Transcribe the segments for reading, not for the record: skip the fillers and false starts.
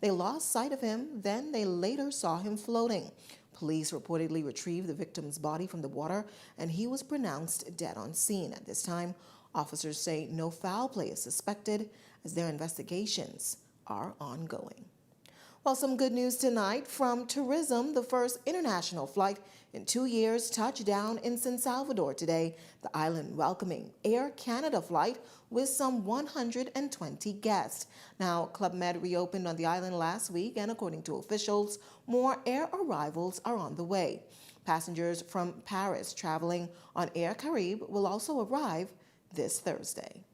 They lost sight of him, then they later saw him floating. Police reportedly retrieved the victim's body from the water, and he was pronounced dead on scene. At this time, officers say no foul play is suspected as their investigations are ongoing. Well, some good news tonight from tourism. The first international flight in 2 years touched down in San Salvador today, the island welcoming Air Canada flight with some 120 guests. Now, Club Med reopened on the island last week, and according to officials, more air arrivals are on the way. Passengers from Paris traveling on Air Caribe will also arrive this Thursday.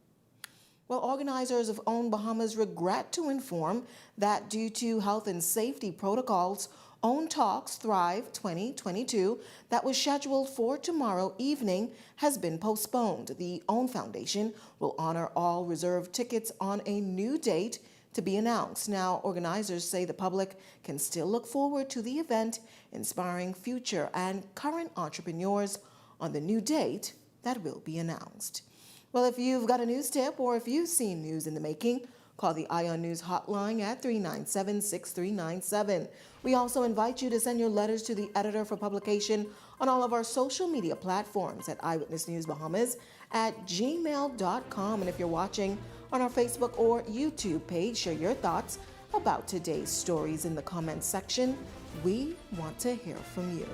Well, organizers of Own Bahamas regret to inform that due to health and safety protocols, Own Talks Thrive 2022 that was scheduled for tomorrow evening has been postponed. The Own Foundation will honor all reserved tickets on a new date to be announced. Now, organizers say the public can still look forward to the event, inspiring future and current entrepreneurs on the new date that will be announced. Well, if you've got a news tip or if you've seen news in the making, call the Ion News hotline at 397-6397. We also invite you to send your letters to the editor for publication on all of our social media platforms at Eyewitness News Bahamas at gmail.com. And if you're watching on our Facebook or YouTube page, share your thoughts about today's stories in the comments section. We want to hear from you.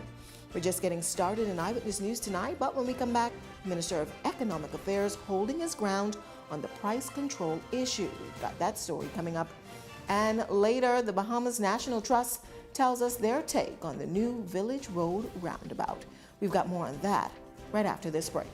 We're just getting started in Eyewitness News tonight, but when we come back, Minister of Economic Affairs holding his ground on the price control issue. We've got that story coming up. And later, the Bahamas National Trust tells us their take on the new Village Road roundabout. We've got more on that right after this break.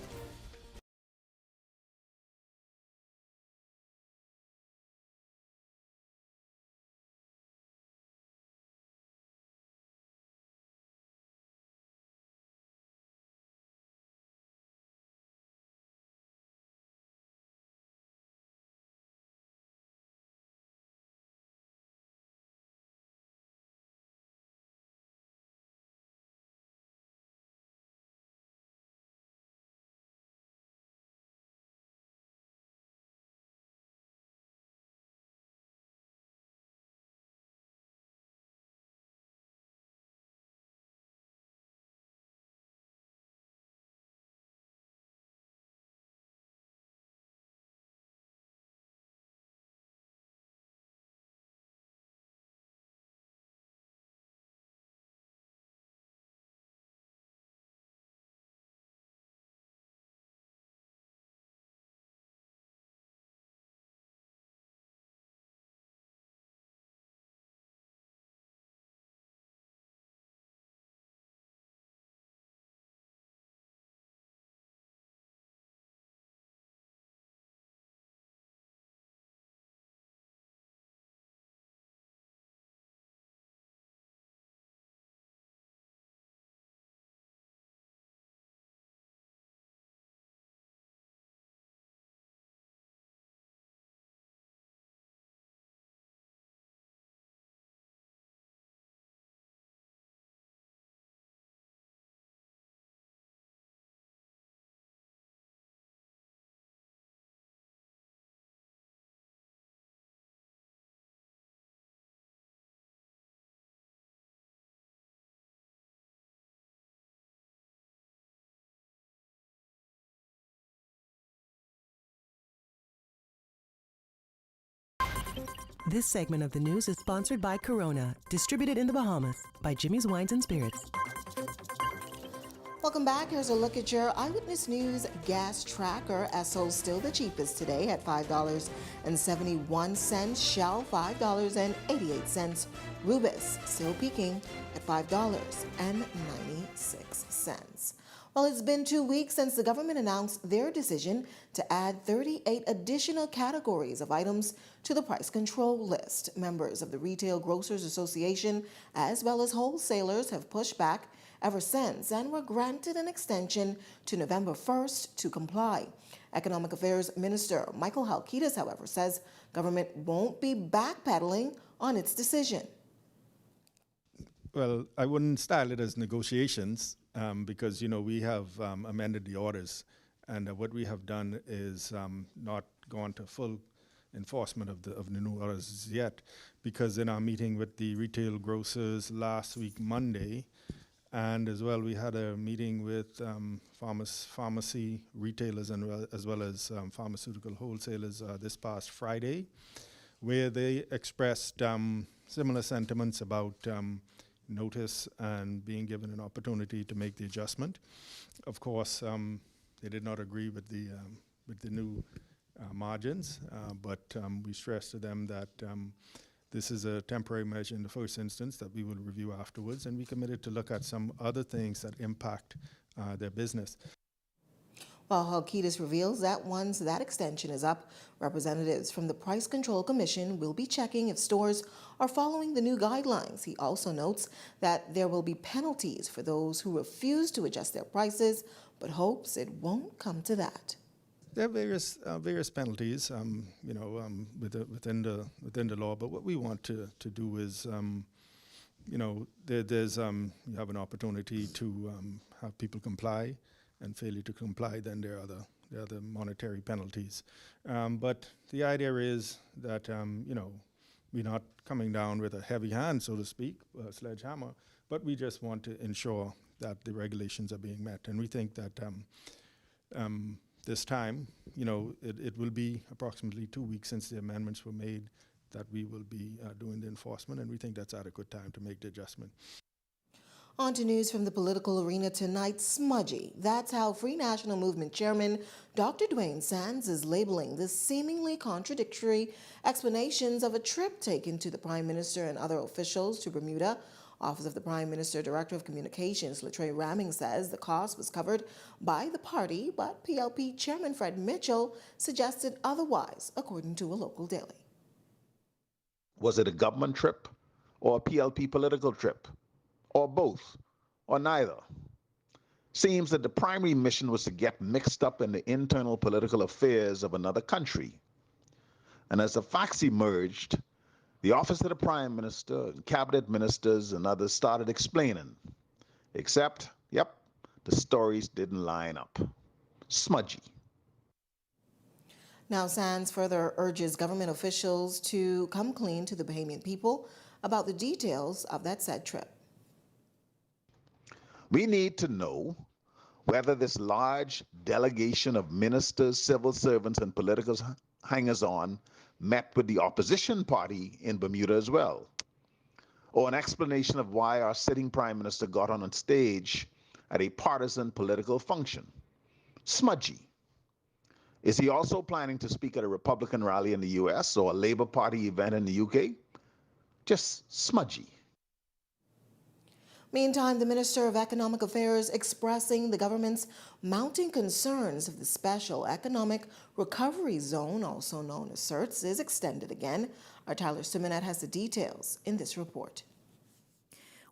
This segment of the news is sponsored by Corona, distributed in the Bahamas by Jimmy's Wines and Spirits. Welcome back. Here's a look at your Eyewitness News gas tracker. Esso still the cheapest today at $5.71. Shell $5.88. Rubis still peaking at $5.96. Well, it's been 2 weeks since the government announced their decision to add 38 additional categories of items to the price control list. Members of the Retail Grocers Association, as well as wholesalers, have pushed back ever since and were granted an extension to November 1st to comply. Economic Affairs Minister Michael Halkitis, however, says government won't be backpedaling on its decision. Well, I wouldn't style it as negotiations because, we have amended the orders. And what we have done is not gone to full enforcement of the new orders yet, because in our meeting with the retail grocers last week, Monday, and as well, we had a meeting with pharmacy retailers and as well as pharmaceutical wholesalers this past Friday, where they expressed similar sentiments about notice and being given an opportunity to make the adjustment. Of course, they did not agree with the new margins, but we stressed to them that this is a temporary measure in the first instance that we will review afterwards, and we committed to look at some other things that impact their business. While Halkitis reveals that once that extension is up, representatives from the Price Control Commission will be checking if stores are following the new guidelines. He also notes that there will be penalties for those who refuse to adjust their prices, but hopes it won't come to that. There are various penalties, within the law. But what we want to do is, there's you have an opportunity to have people comply, and failure to comply, then there are other monetary penalties. But the idea is that we're not coming down with a heavy hand, so to speak, a sledgehammer, but we just want to ensure that the regulations are being met, and we think that. This time, it will be approximately 2 weeks since the amendments were made that we will be doing the enforcement, and we think that's adequate time to make the adjustment. On to news from the political arena tonight, smudgy. That's how Free National Movement Chairman Dr. Dwayne Sands is labeling the seemingly contradictory explanations of a trip taken to the Prime Minister and other officials to Bermuda. Office of the Prime Minister Director of Communications, Latrey Ramming, says the cost was covered by the party, but PLP Chairman Fred Mitchell suggested otherwise, according to a local daily. Was it a government trip or a PLP political trip, or both, or neither? Seems that the primary mission was to get mixed up in the internal political affairs of another country. And as the facts emerged, the Office of the Prime Minister, and cabinet ministers, and others started explaining. Except, the stories didn't line up. Smudgy. Now, Sands further urges government officials to come clean to the Bahamian people about the details of that said trip. We need to know whether this large delegation of ministers, civil servants, and political hangers-on met with the opposition party in Bermuda as well, or an explanation of why our sitting prime minister got on a stage at a partisan political function. Smudgy. Is he also planning to speak at a Republican rally in the US or a Labour Party event in the UK? Just smudgy. Meantime, the Minister of Economic Affairs expressing the government's mounting concerns of the Special Economic Recovery Zone, also known as CERTS, is extended again. Our Tyler Simonet has the details in this report.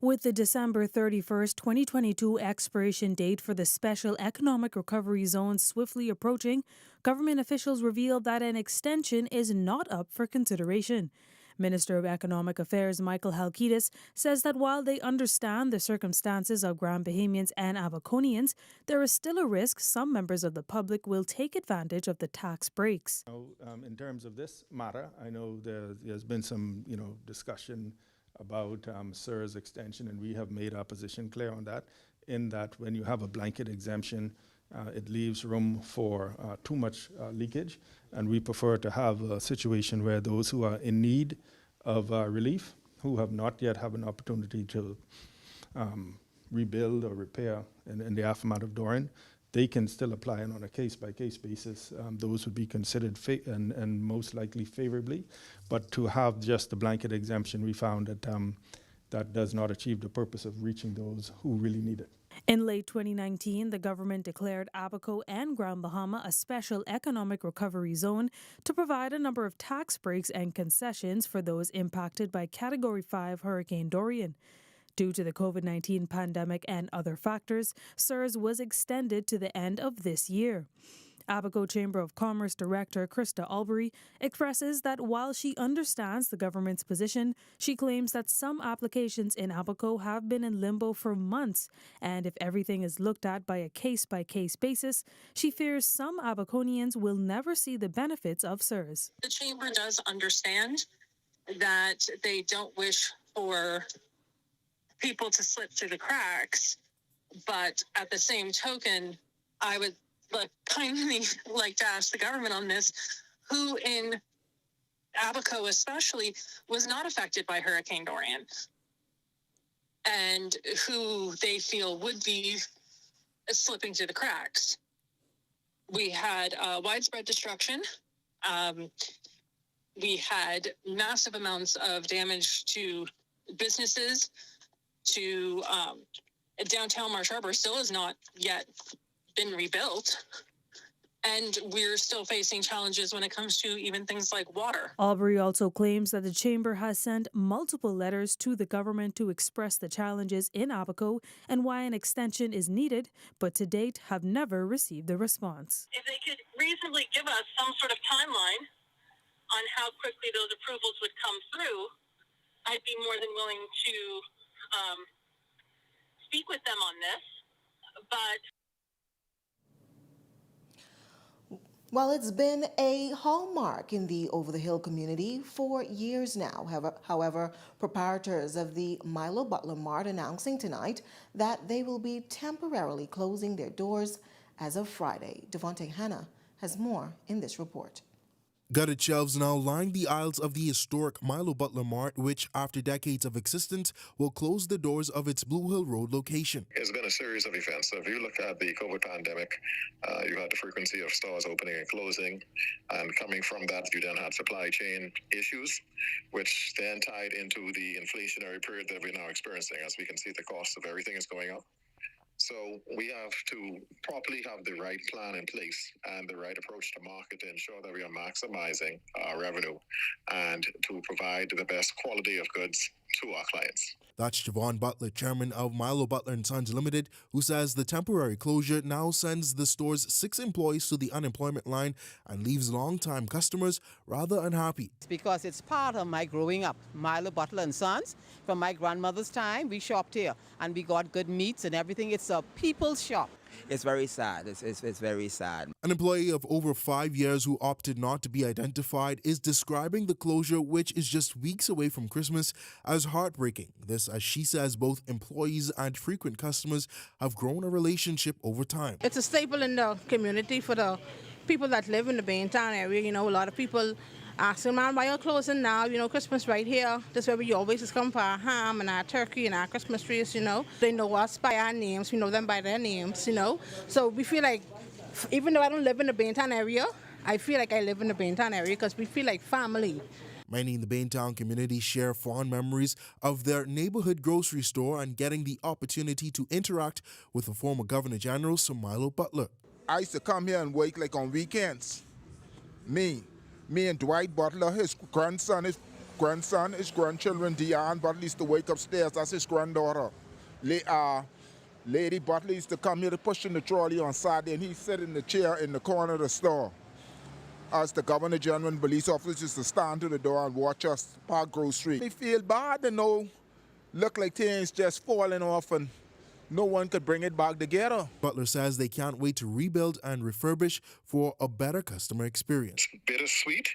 With the December 31st, 2022 expiration date for the Special Economic Recovery Zone swiftly approaching, government officials revealed that an extension is not up for consideration. Minister of Economic Affairs Michael Halkitis says that while they understand the circumstances of Grand Bahamians and Abaconians, there is still a risk some members of the public will take advantage of the tax breaks. In terms of this matter, I know there's been some discussion about CERS extension, and we have made our position clear on that, in that when you have a blanket exemption, it leaves room for too much leakage, and we prefer to have a situation where those who are in need of relief, who have not yet have an opportunity to rebuild or repair in the aftermath of Dorian, they can still apply, and on a case-by-case basis, those would be considered and most likely favorably. But to have just the blanket exemption, we found that that does not achieve the purpose of reaching those who really need it. In late 2019, the government declared Abaco and Grand Bahama a special economic recovery zone to provide a number of tax breaks and concessions for those impacted by Category 5 Hurricane Dorian. Due to the COVID-19 pandemic and other factors, CERS was extended to the end of this year. Abaco Chamber of Commerce Director Krista Albury expresses that while she understands the government's position, she claims that some applications in Abaco have been in limbo for months, and if everything is looked at by a case-by-case basis, she fears some Abaconians will never see the benefits of CERS. The Chamber does understand that they don't wish for people to slip through the cracks. But at the same token, I would kindly like to ask the government on this, who in Abaco especially was not affected by Hurricane Dorian and who they feel would be slipping through the cracks. We had widespread destruction. We had massive amounts of damage to businesses, to downtown Marsh Harbor still has not yet been rebuilt. And we're still facing challenges when it comes to even things like water. Albury also claims that the chamber has sent multiple letters to the government to express the challenges in Abaco and why an extension is needed, but to date have never received a response. If they could reasonably give us some sort of timeline on how quickly those approvals would come through, I'd be more than willing to speak with them on this, but Well, it's been a hallmark in the over-the-hill community for years now. However, proprietors of the Milo Butler Mart announcing tonight that they will be temporarily closing their doors as of Friday. Devontae Hanna has more in this report. Gutted shelves now line the aisles of the historic Milo Butler Mart, which, after decades of existence, will close the doors of its Blue Hill Road location. It's been a series of events. So if you look at the COVID pandemic, you had the frequency of stores opening and closing, and coming from that, you then had supply chain issues, which then tied into the inflationary period that we're now experiencing. As we can see, the cost of everything is going up. So we have to properly have the right plan in place and the right approach to market to ensure that we are maximizing our revenue and to provide the best quality of goods to our clients. That's Javon Butler, chairman of Milo Butler & Sons Limited, who says the temporary closure now sends the store's 6 employees to the unemployment line and leaves longtime customers rather unhappy. It's because it's part of my growing up. Milo Butler & Sons, from my grandmother's time, we shopped here and we got good meats and everything. It's a people's shop. It's very sad. It's very sad. An employee of over 5 years who opted not to be identified is describing the closure, which is just weeks away from Christmas, as heartbreaking. This, as she says, both employees and frequent customers have grown a relationship over time. It's a staple in the community for the people that live in the Baintown area. You know, a lot of people asking, man, why you're closing now? You know, Christmas right here. This is where we always just come for our ham and our turkey and our Christmas trees, you know. They know us by our names. We know them by their names, you know. So we feel like, even though I don't live in the Baintown area, I feel like I live in the Baintown area because we feel like family. Many in the Baintown community share fond memories of their neighborhood grocery store and getting the opportunity to interact with the former Governor General, Sir Milo Butler. I used to come here and work like on weekends. Me and Dwight Butler, his grandson, his grandchildren, Dion Butler used to wake upstairs. That's his granddaughter. Lady Butler used to come here to push in the trolley on Saturday, and he'd sit in the chair in the corner of the store. As the Governor General and police officers used to stand to the door and watch us park grocery. They feel bad to know, look like things just falling off and no one could bring it back together. Butler says they can't wait to rebuild and refurbish for a better customer experience. Bittersweet.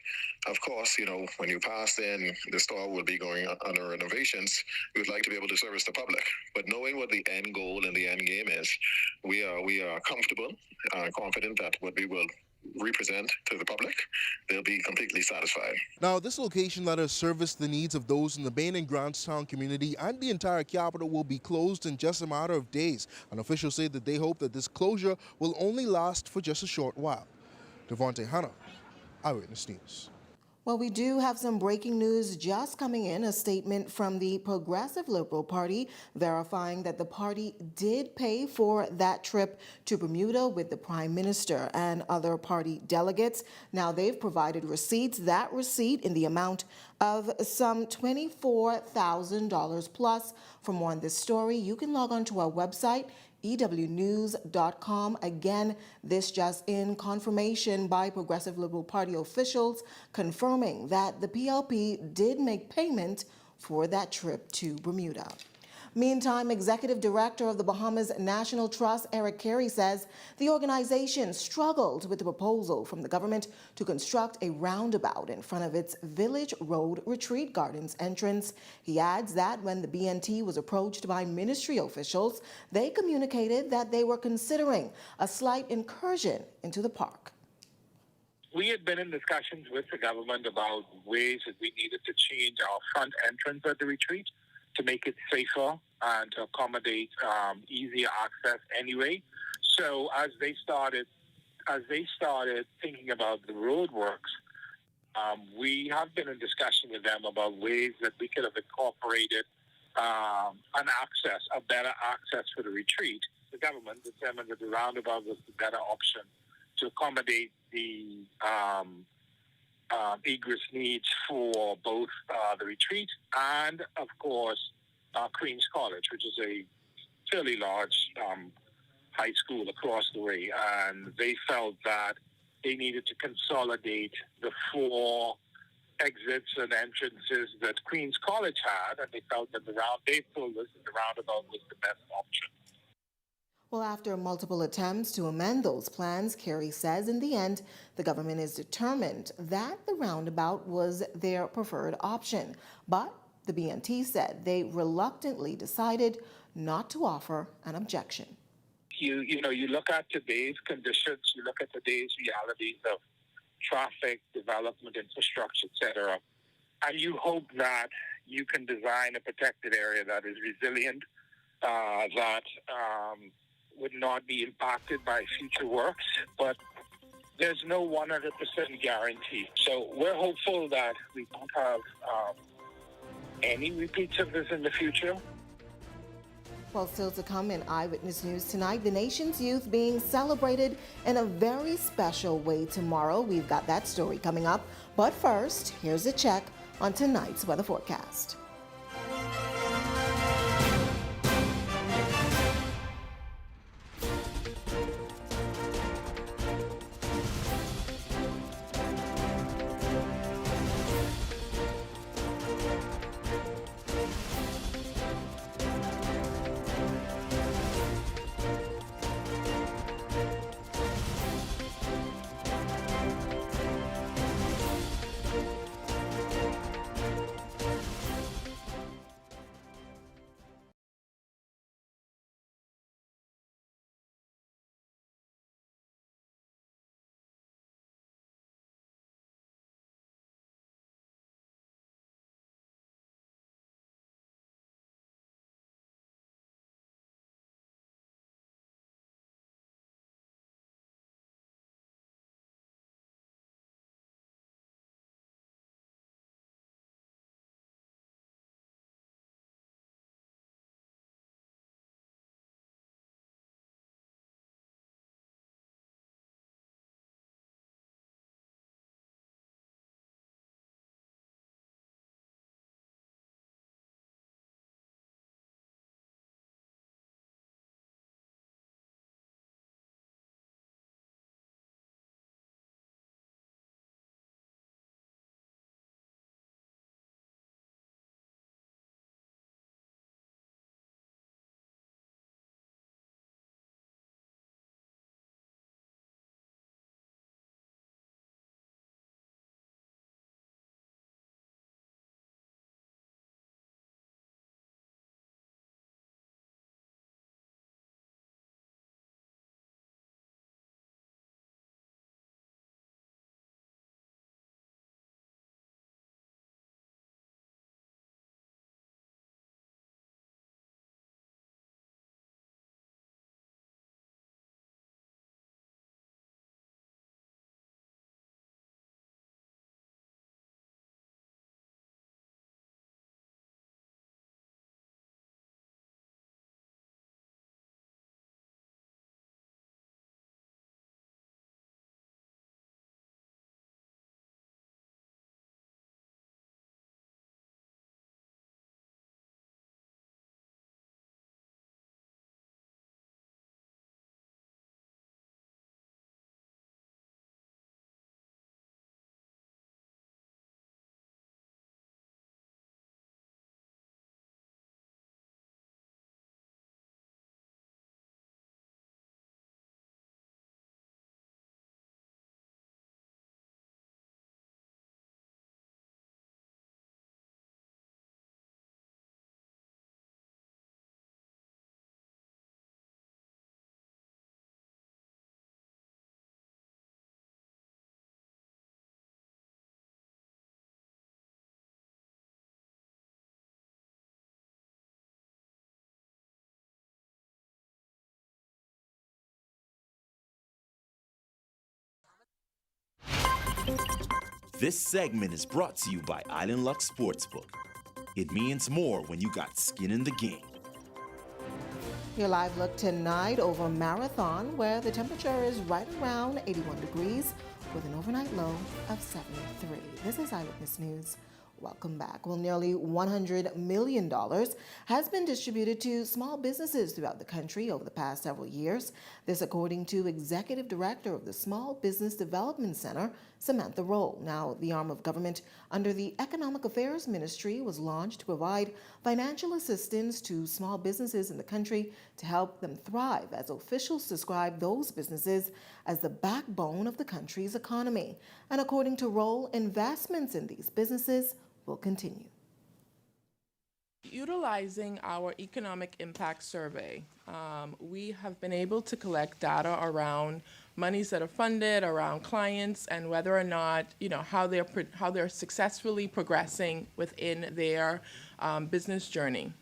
Of course, you know, when you pass in, the store will be going under renovations. We would like to be able to service the public. But knowing what the end goal and the end game is, we are comfortable and confident that what we will represent to the public, they'll be completely satisfied. Now, this location that has serviced the needs of those in the Bain and Grantstown community and the entire capital will be closed in just a matter of days. And officials say that they hope that this closure will only last for just a short while. Devontae Hanna, Eyewitness News. Well, we do have some breaking news just coming in, a statement from the Progressive Liberal Party verifying that the party did pay for that trip to Bermuda with the Prime Minister and other party delegates. Now, they've provided receipts, that receipt in the amount of some $24,000 plus. For more on this story, you can log on to our website, ewnews.com. Again, this just in, confirmation by Progressive Liberal Party officials confirming that the PLP did make payment for that trip to Bermuda. Meantime, Executive Director of the Bahamas National Trust, Eric Carey, says the organization struggled with the proposal from the government to construct a roundabout in front of its Village Road Retreat Gardens entrance. He adds that when the BNT was approached by ministry officials, they communicated that they were considering a slight incursion into the park. We had been in discussions with the government about ways that we needed to change our front entrance at the retreat to make it safer and to accommodate easier access anyway. So as they started thinking about the roadworks, we have been in discussion with them about ways that we could have incorporated a better access for the retreat. The government determined that the roundabout was the better option to accommodate the egress needs for both the retreat and, of course, Queen's College, which is a fairly large high school across the way. And they felt that they needed to consolidate the 4 exits and entrances that Queen's College had, and they felt that the roundabout was the best option. Well, after multiple attempts to amend those plans, Carey says in the end, the government is determined that the roundabout was their preferred option. But the BNT said they reluctantly decided not to offer an objection. You look at today's conditions, you look at today's realities of traffic, development, infrastructure, etc., and you hope that you can design a protected area that is resilient, that would not be impacted by future works, but there's no 100% guarantee. So we're hopeful that we don't have any repeats of this in the future. Well, still to come in Eyewitness News tonight, the nation's youth being celebrated in a very special way tomorrow. We've got that story coming up. But first, here's a check on tonight's weather forecast. This segment is brought to you by Island Lux Sportsbook. It means more when you got skin in the game. Your live look tonight over Marathon, where the temperature is right around 81 degrees with an overnight low of 73. This is Eyewitness News. Welcome back. Well, nearly $100 million has been distributed to small businesses throughout the country over the past several years. This according to Executive Director of the Small Business Development Center, Samantha Roll. Now, the arm of government under the Economic Affairs Ministry was launched to provide financial assistance to small businesses in the country to help them thrive, as officials describe those businesses as the backbone of the country's economy. And according to Roll, investments in these businesses will continue. Utilizing our economic impact survey, we have been able to collect data around monies that are funded, around clients, and whether or not, how they're successfully progressing within their business journey.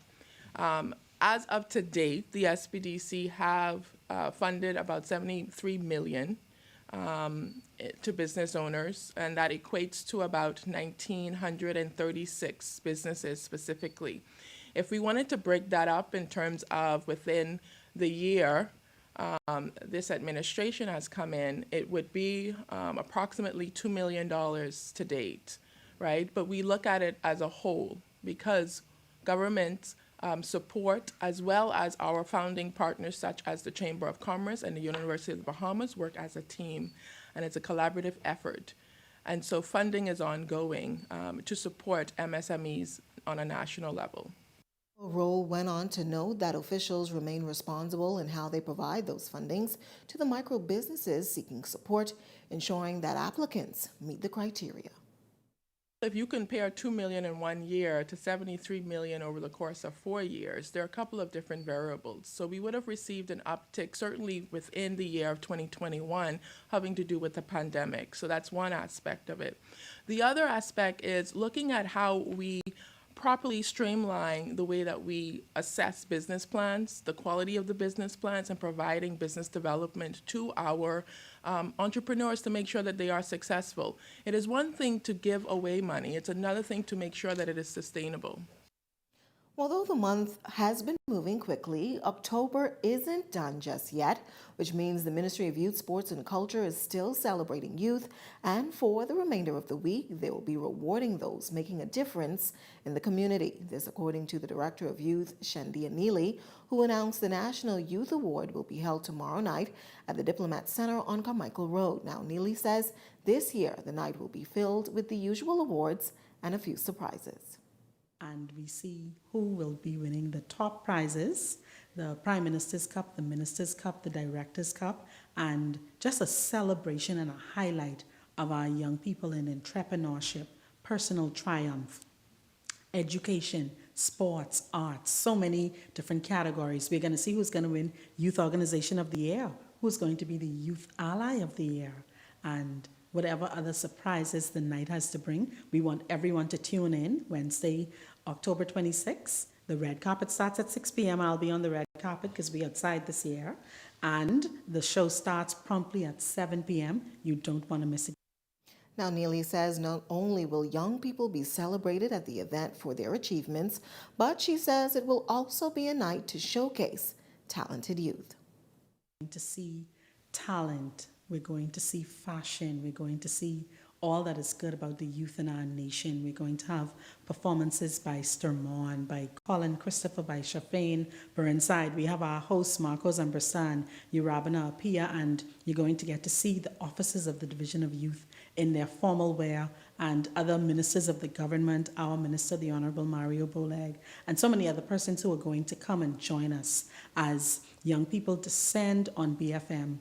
As of to date, the SBDC have funded about $73 million to business owners, and that equates to about 1,936 businesses specifically. If we wanted to break that up in terms of within the year this administration has come in, it would be approximately $2 million to date, right? But we look at it as a whole because government support, as well as our founding partners such as the Chamber of Commerce and the University of the Bahamas, work as a team, and it's a collaborative effort. And so funding is ongoing to support MSMEs on a national level. Roll went on to note that officials remain responsible in how they provide those fundings to the micro businesses seeking support, ensuring that applicants meet the criteria. If you compare $2 million in 1 year to $73 million over the course of 4 years, there are a couple of different variables. So we would have received an uptick, certainly within the year of 2021, having to do with the pandemic. So that's one aspect of it. The other aspect is looking at how we properly streamline the way that we assess business plans, the quality of the business plans, and providing business development to our entrepreneurs to make sure that they are successful. It is one thing to give away money. It's another thing to make sure that it is sustainable. Although the month has been moving quickly, October isn't done just yet, which means the Ministry of Youth, Sports and Culture is still celebrating youth, and for the remainder of the week, they will be rewarding those making a difference in the community. This according to the Director of Youth, Shandia Neely, who announced the National Youth Award will be held tomorrow night at the Diplomat Center on Carmichael Road. Now, Neely says this year the night will be filled with the usual awards and a few surprises. And we see who will be winning the top prizes, the Prime Minister's Cup, the Minister's Cup, the Director's Cup, and just a celebration and a highlight of our young people in entrepreneurship, personal triumph, education, sports, arts, so many different categories. We're going to see who's going to win Youth Organization of the Year, who's going to be the Youth Ally of the Year, and whatever other surprises the night has to bring. We want everyone to tune in Wednesday, October 26th. The red carpet starts at 6 p.m. I'll be on the red carpet because we're outside this year. And the show starts promptly at 7 p.m. You don't want to miss it. Now, Neely says not only will young people be celebrated at the event for their achievements, but she says it will also be a night to showcase talented youth. To see talent, we're going to see fashion, we're going to see all that is good about the youth in our nation. We're going to have performances by Sturmon, by Colin Christopher, by Shafane Burnside. We have our hosts, Marcos Ambersan, Urabana Apia, and you're going to get to see the officers of the Division of Youth in their formal wear, and other ministers of the government, our minister, the Honorable Mario Boleg, and so many other persons who are going to come and join us as young people descend on BFM.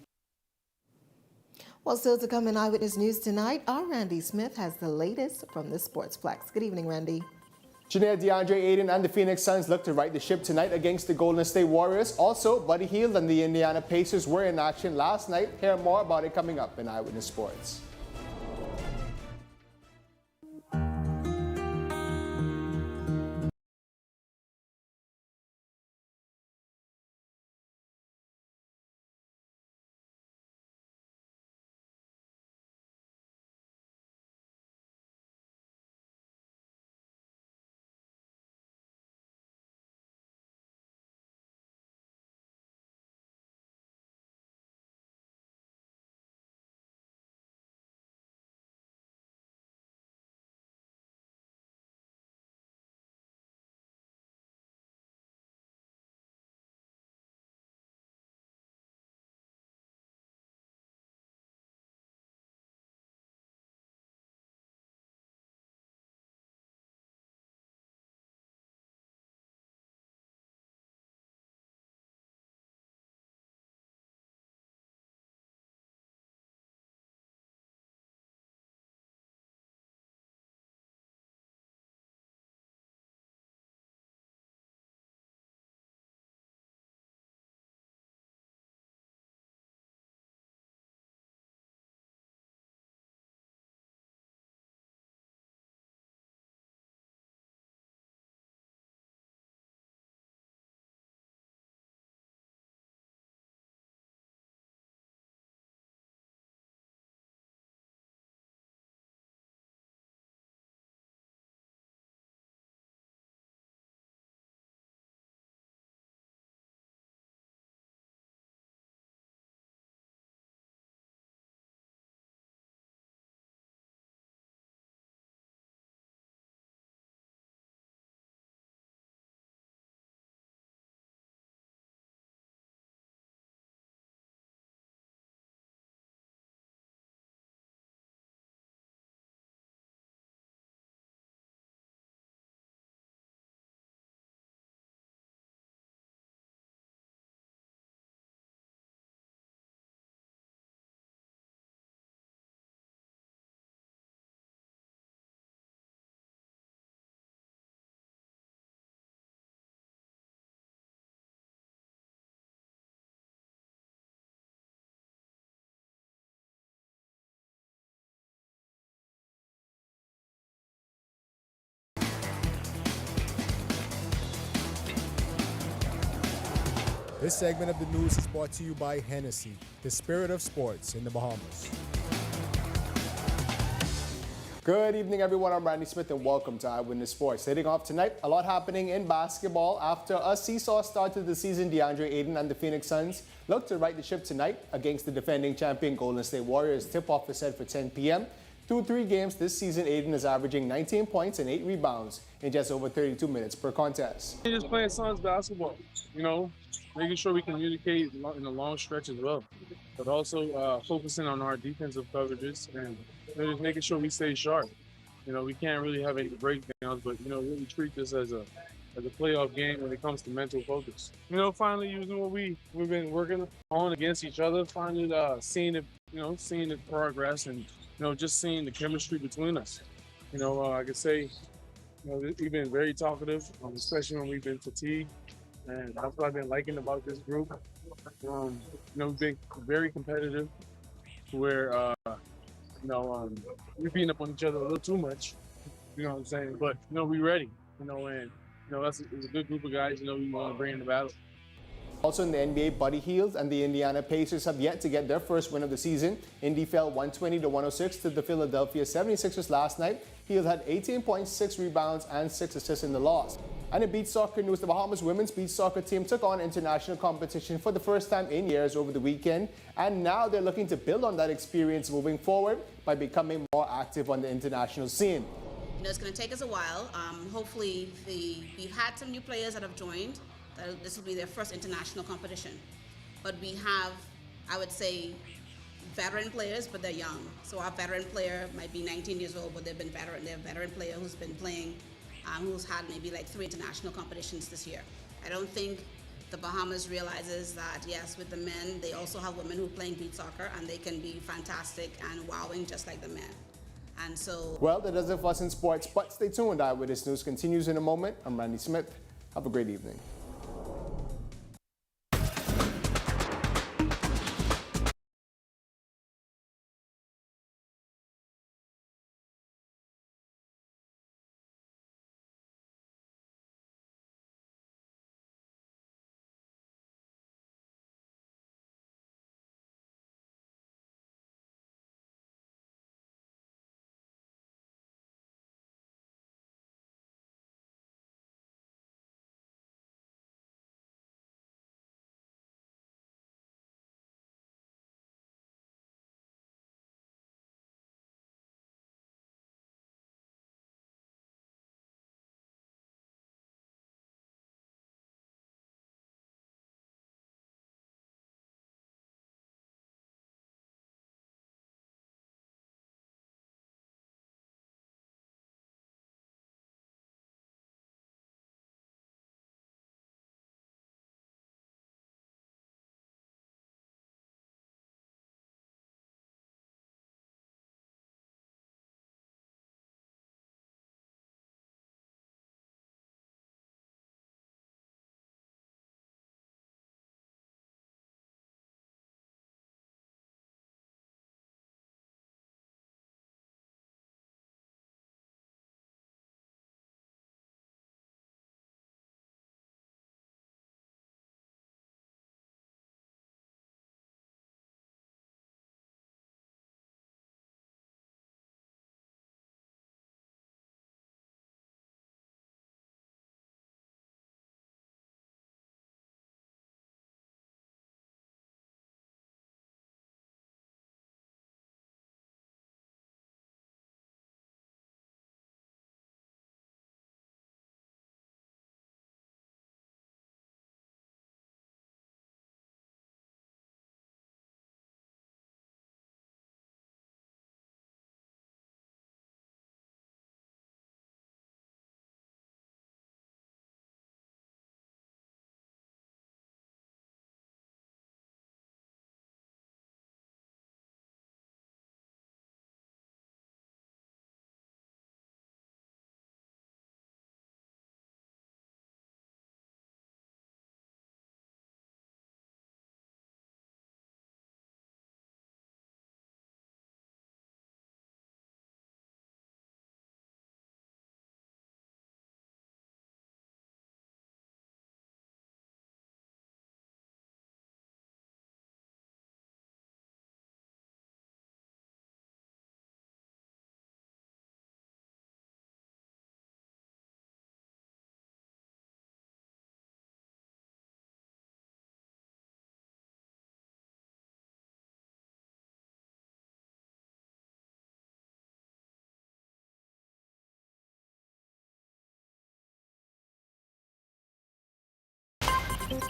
Well, still to come in Eyewitness News tonight, our Randy Smith has the latest from the Sportsplex. Good evening, Randy. Jeanette, DeAndre Ayton and the Phoenix Suns look to right the ship tonight against the Golden State Warriors. Also, Buddy Hield and the Indiana Pacers were in action last night. Hear more about it coming up in Eyewitness Sports. This segment of the news is brought to you by Hennessy, the spirit of sports in the Bahamas. Good evening, everyone. I'm Randy Smith, and welcome to Eyewitness Sports. Heading off tonight, a lot happening in basketball. After a seesaw start to the season, DeAndre Ayton and the Phoenix Suns look to right the ship tonight against the defending champion Golden State Warriors. Tip-off is set for 10 p.m. Through 3 games this season, Ayton is averaging 19 points and 8 rebounds in just over 32 minutes per contest. Just playing Suns basketball, making sure we communicate in the long stretch as well, but also focusing on our defensive coverages and just making sure we stay sharp. We can't really have any breakdowns, but really treat this as a playoff game when it comes to mental focus. Finally using what we've been working on against each other, finally seeing the progress and just seeing the chemistry between us. I could say we've been very talkative, especially when we've been fatigued, and that's what I've been liking about this group. We've been very competitive, where we're beating up on each other a little too much. You know what I'm saying? But we're ready. And it's a good group of guys. We want to bring in the battle. Also in the NBA, Buddy Hield and the Indiana Pacers have yet to get their first win of the season. Indy fell 120-106 to the Philadelphia 76ers last night. Hield had 18 points, 6 rebounds, and 6 assists in the loss. And in beach soccer news, the Bahamas women's beach soccer team took on international competition for the first time in years over the weekend. And now they're looking to build on that experience moving forward by becoming more active on the international scene. It's going to take us a while. Hopefully, we've had some new players that have joined. This will be their first international competition. But we have, I would say, veteran players, but they're young. So our veteran player might be 19 years old, but they're a veteran player who's been playing, who's had maybe like 3 international competitions this year. I don't think the Bahamas realizes that, yes, with the men, they also have women who are playing beach soccer, and they can be fantastic and wowing just like the men. And so... Well, that does it for us in sports, but stay tuned. Eyewitness News continues in a moment. I'm Randy Smith. Have a great evening.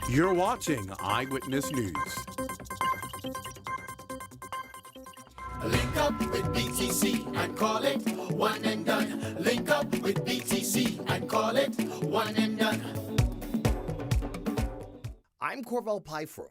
You're watching Eyewitness News. Link up with BTC and call it one and done. Link up with BTC and call it one and done. I'm Corval Pyfrom.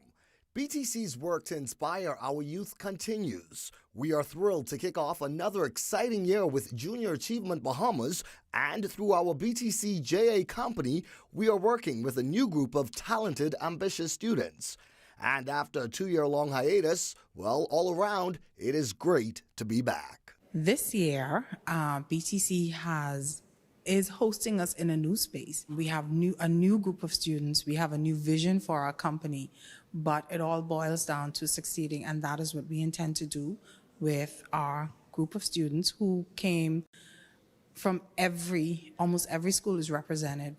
BTC's work to inspire our youth continues. We are thrilled to kick off another exciting year with Junior Achievement Bahamas, and through our BTC JA company, we are working with a new group of talented, ambitious students. And after a 2-year-long hiatus, well, all around, it is great to be back. This year, BTC is hosting us in a new space. We have a new group of students. We have a new vision for our company, but it all boils down to succeeding, and that is what we intend to do with our group of students who came from almost every school is represented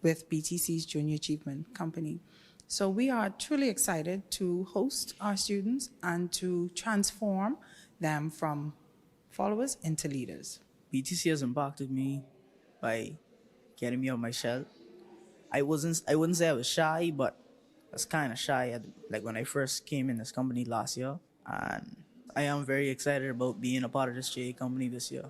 with BTC's Junior Achievement Company. So we are truly excited to host our students and to transform them from followers into leaders. BTC has impacted me by getting me out of my shell. I wouldn't say I was shy, but I was kind of shy when I first came in this company last year. And I am very excited about being a part of this JA company this year.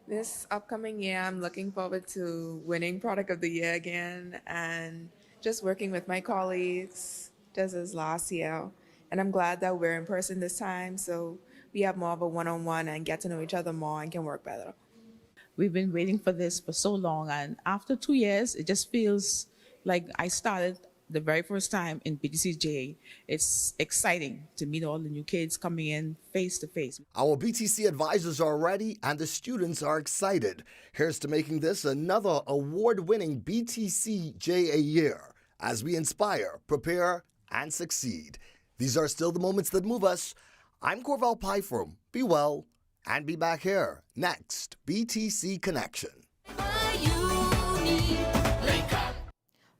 This upcoming year, I'm looking forward to winning Product of the Year again and just working with my colleagues just as last year. And I'm glad that we're in person this time, so we have more of a one-on-one and get to know each other more and can work better. We've been waiting for this for so long, and after 2 years, it just feels like I started the very first time in BTCJ. It's exciting to meet all the new kids coming in face to face. Our BTC advisors are ready and the students are excited. Here's to making this another award-winning BTC JA year as we inspire, prepare, and succeed. These are still the moments that move us. I'm Corval Pyfrom. Be well and be back here. Next, BTC Connection.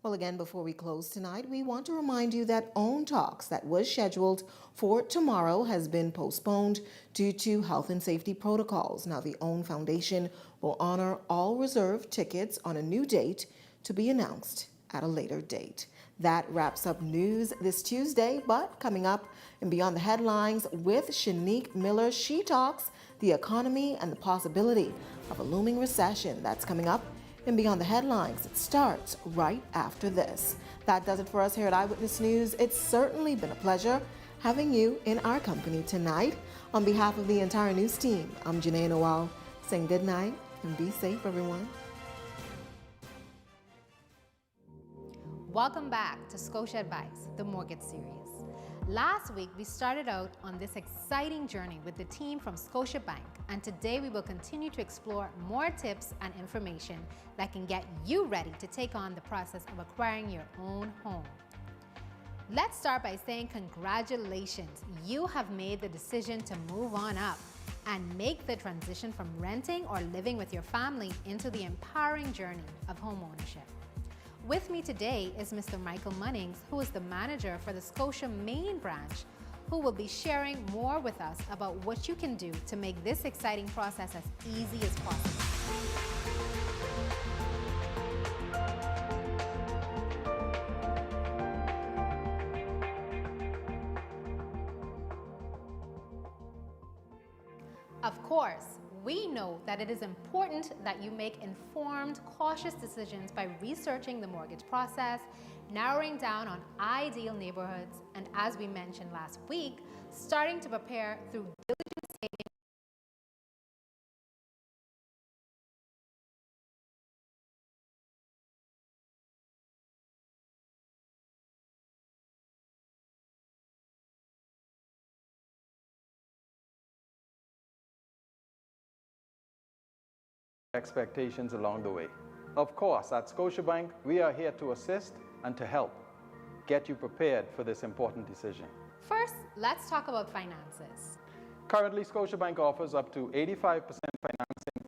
Well, again, before we close tonight, we want to remind you that OWN Talks that was scheduled for tomorrow has been postponed due to health and safety protocols. Now, the OWN Foundation will honor all reserved tickets on a new date to be announced at a later date. That wraps up news this Tuesday, but coming up and beyond the headlines with Shanique Miller, she talks the economy and the possibility of a looming recession. That's coming up and beyond the headlines. It starts right after this. That does it for us here at Eyewitness News. It's certainly been a pleasure having you in our company tonight. On behalf of the entire news team, I'm Janae Noel saying good night and be safe, everyone. Welcome back to Scotia Advice, the mortgage series. Last week, we started out on this exciting journey with the team from Scotiabank, and today we will continue to explore more tips and information that can get you ready to take on the process of acquiring your own home. Let's start by saying congratulations. You have made the decision to move on up and make the transition from renting or living with your family into the empowering journey of home ownership. With me today is Mr. Michael Munnings, who is the manager for the Scotia Main branch, who will be sharing more with us about what you can do to make this exciting process as easy as possible. Of course, we know that it is important that you make informed, cautious decisions by researching the mortgage process, narrowing down on ideal neighborhoods, and as we mentioned last week, starting to prepare through diligent saving. Expectations along the way. Of course, at Scotiabank, we are here to assist and to help get you prepared for this important decision. First, let's talk about finances. Currently, Scotiabank offers up to 85% financing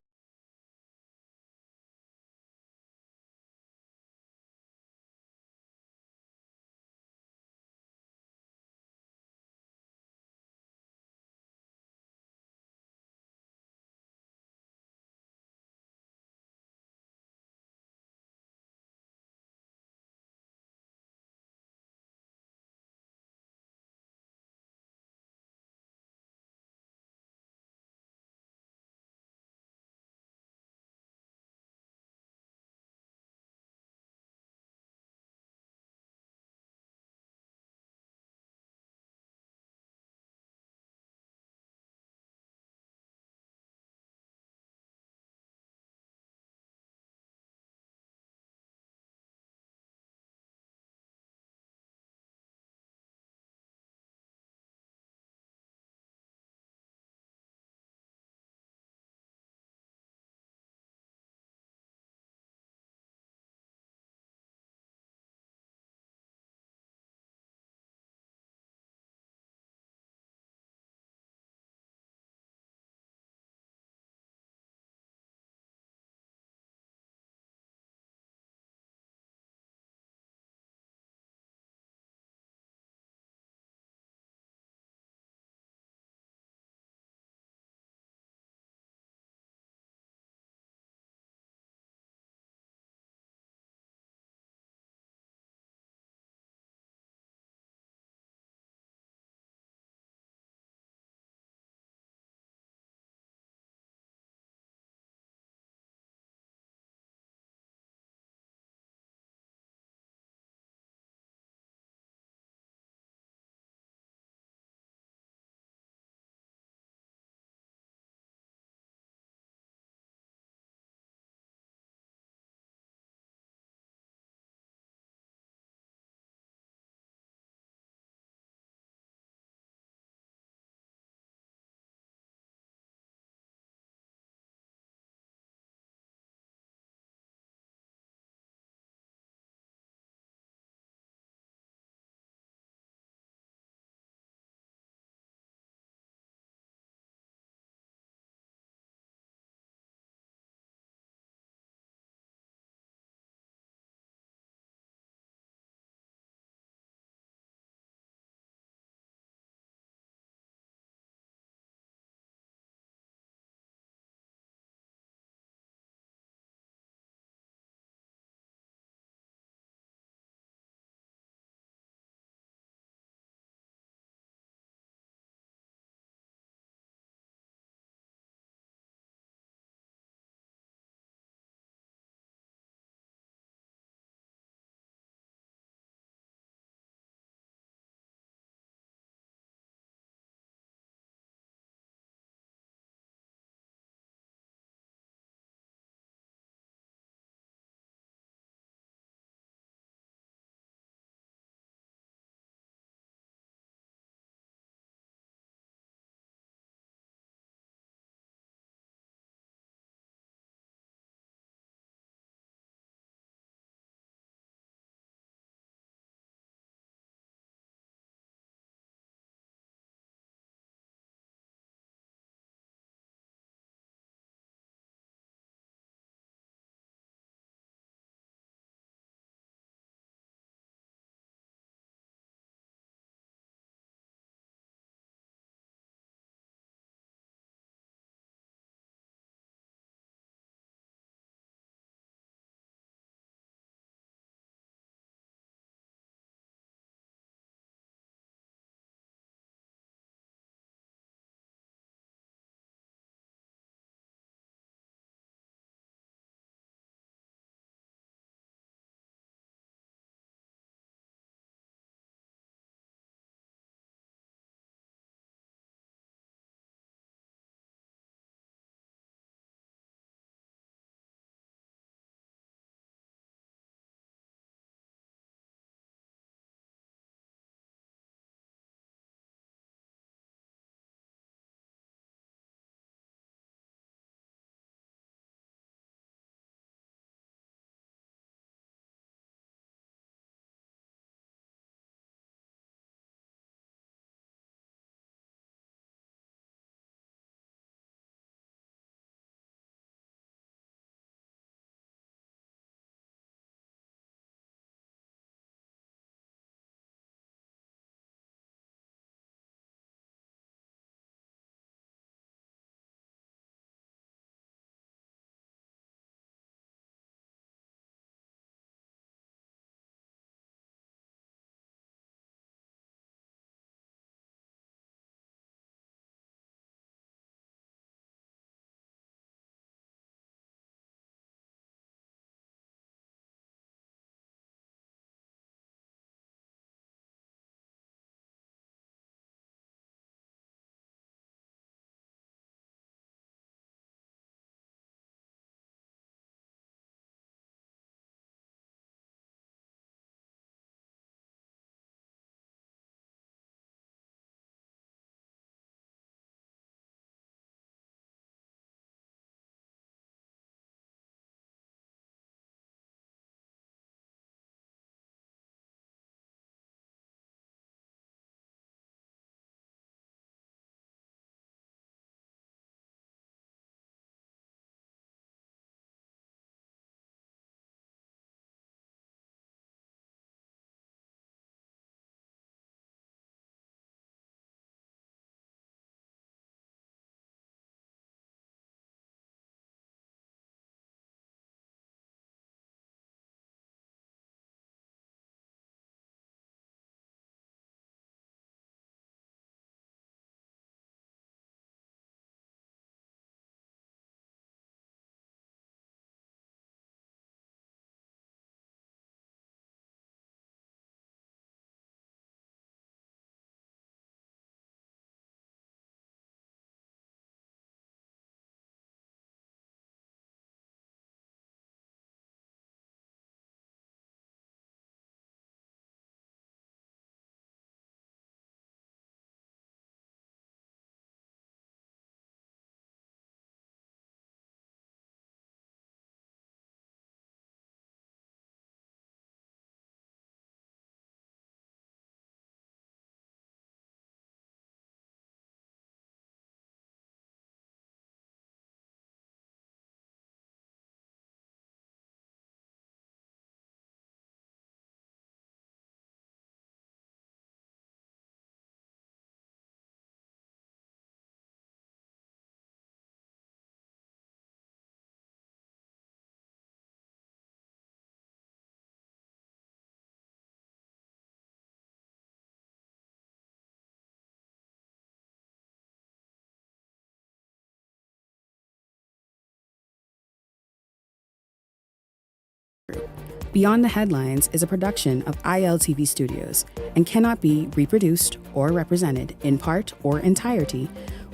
Beyond the Headlines is a production of ILTV Studios and cannot be reproduced or represented in part or entirety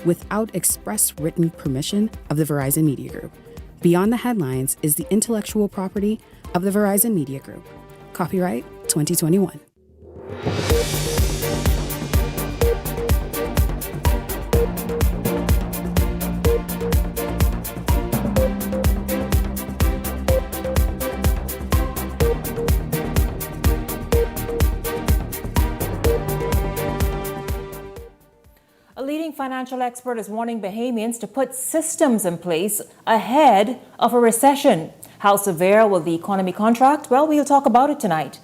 without express written permission of the Verizon Media Group. Beyond the Headlines is the intellectual property of the Verizon Media Group. Copyright 2021. A leading financial expert is warning Bahamians to put systems in place ahead of a recession. How severe will the economy contract? Well, we'll talk about it tonight.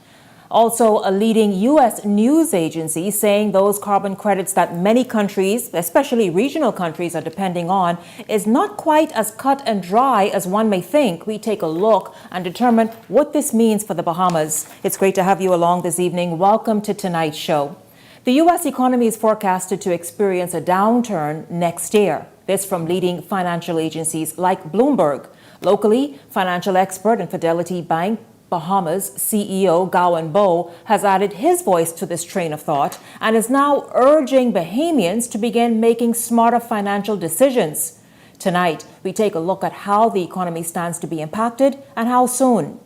Also, a leading U.S. news agency saying those carbon credits that many countries, especially regional countries, are depending on is not quite as cut and dry as one may think. We take a look and determine what this means for the Bahamas. It's great to have you along this evening. Welcome to tonight's show. The U.S. economy is forecasted to experience a downturn next year. This from leading financial agencies like Bloomberg. Locally, financial expert and Fidelity Bank Bahamas CEO Gowan Bowe has added his voice to this train of thought and is now urging Bahamians to begin making smarter financial decisions. Tonight, we take a look at how the economy stands to be impacted and how soon.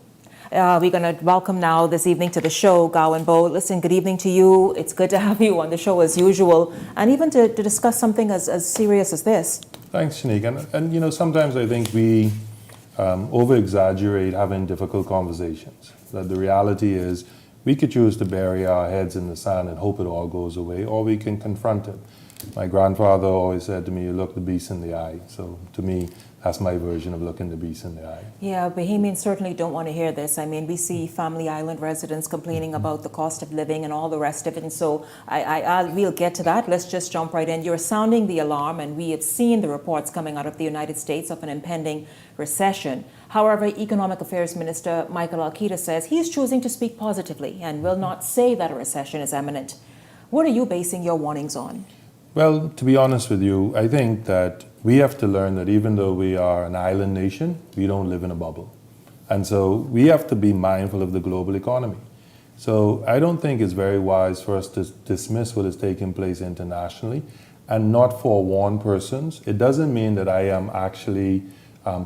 We're going to welcome now this evening to the show Gowan Bowe. Listen, good evening to you. It's good to have you on the show as usual, and even to discuss something as serious as this. Thanks, Shanique. And you know, sometimes I think we over-exaggerate having difficult conversations. That the reality is we could choose to bury our heads in the sand and hope it all goes away, or we can confront it. My grandfather always said to me, you look the beast in the eye. So to me, that's my version of looking the beast in the eye. Yeah, Bahamians certainly don't want to hear this. I mean, we see Family Island residents complaining about the cost of living and all the rest of it. And so we'll get to that. Let's just jump right in. You're sounding the alarm, and we have seen the reports coming out of the United States of an impending recession. However, Economic Affairs Minister Michael Alquita says he's choosing to speak positively and will not say that a recession is imminent. What are you basing your warnings on? Well, to be honest with you, I think that we have to learn that even though we are an island nation, we don't live in a bubble. And so we have to be mindful of the global economy. So I don't think it's very wise for us to dismiss what is taking place internationally and not forewarn persons. It doesn't mean that I am actually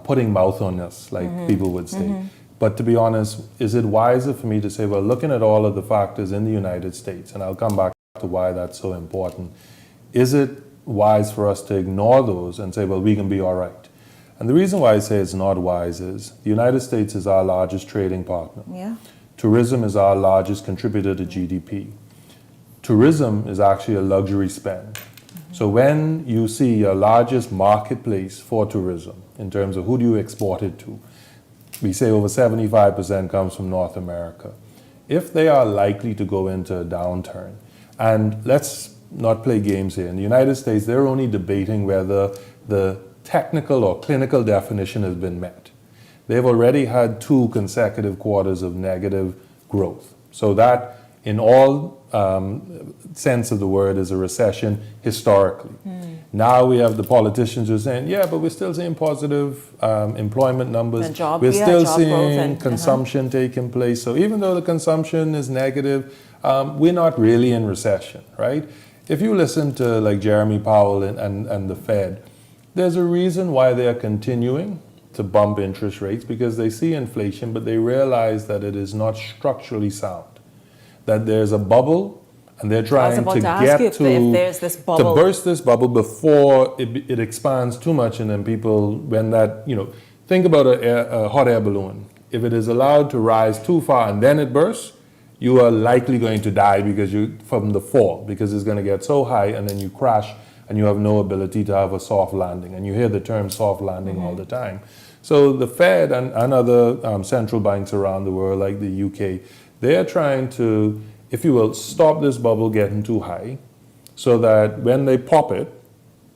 putting mouth on this, like people would say. But to be honest, is it wiser for me to say, well, looking at all of the factors in the United States, and I'll come back to why that's so important, is it wise for us to ignore those and say, well, we can be all right? And the reason why I say it's not wise is the United States is our largest trading partner. Yeah. Tourism is our largest contributor to GDP. Tourism is actually a luxury spend. So when you see your largest marketplace for tourism, in terms of who do you export it to, we say over 75% comes from North America. If they are likely to go into a downturn, and let's not play games here. In the United States, they're only debating whether the technical or clinical definition has been met. They've already had 2 consecutive quarters of negative growth. So that, in all sense of the word, is a recession historically. Now we have the politicians who are saying, yeah, but we're still seeing positive employment numbers. We're still seeing consumption taking place. So even though the consumption is negative, we're not really in recession, right? If you listen to like Jeremy Powell and the Fed, there's a reason why they are continuing to bump interest rates, because they see inflation, but they realize that it is not structurally sound, that there's a bubble, and they're trying to get if there's this bubble. To burst this bubble before it expands too much, and then people, when that, you know, think about a hot air balloon. If it is allowed to rise too far and then it bursts, you are likely going to die from the fall, because it's going to get so high and then you crash and you have no ability to have a soft landing. And you hear the term soft landing all the time. So the Fed and other central banks around the world, like the UK, they are trying to, if you will, stop this bubble getting too high so that when they pop it,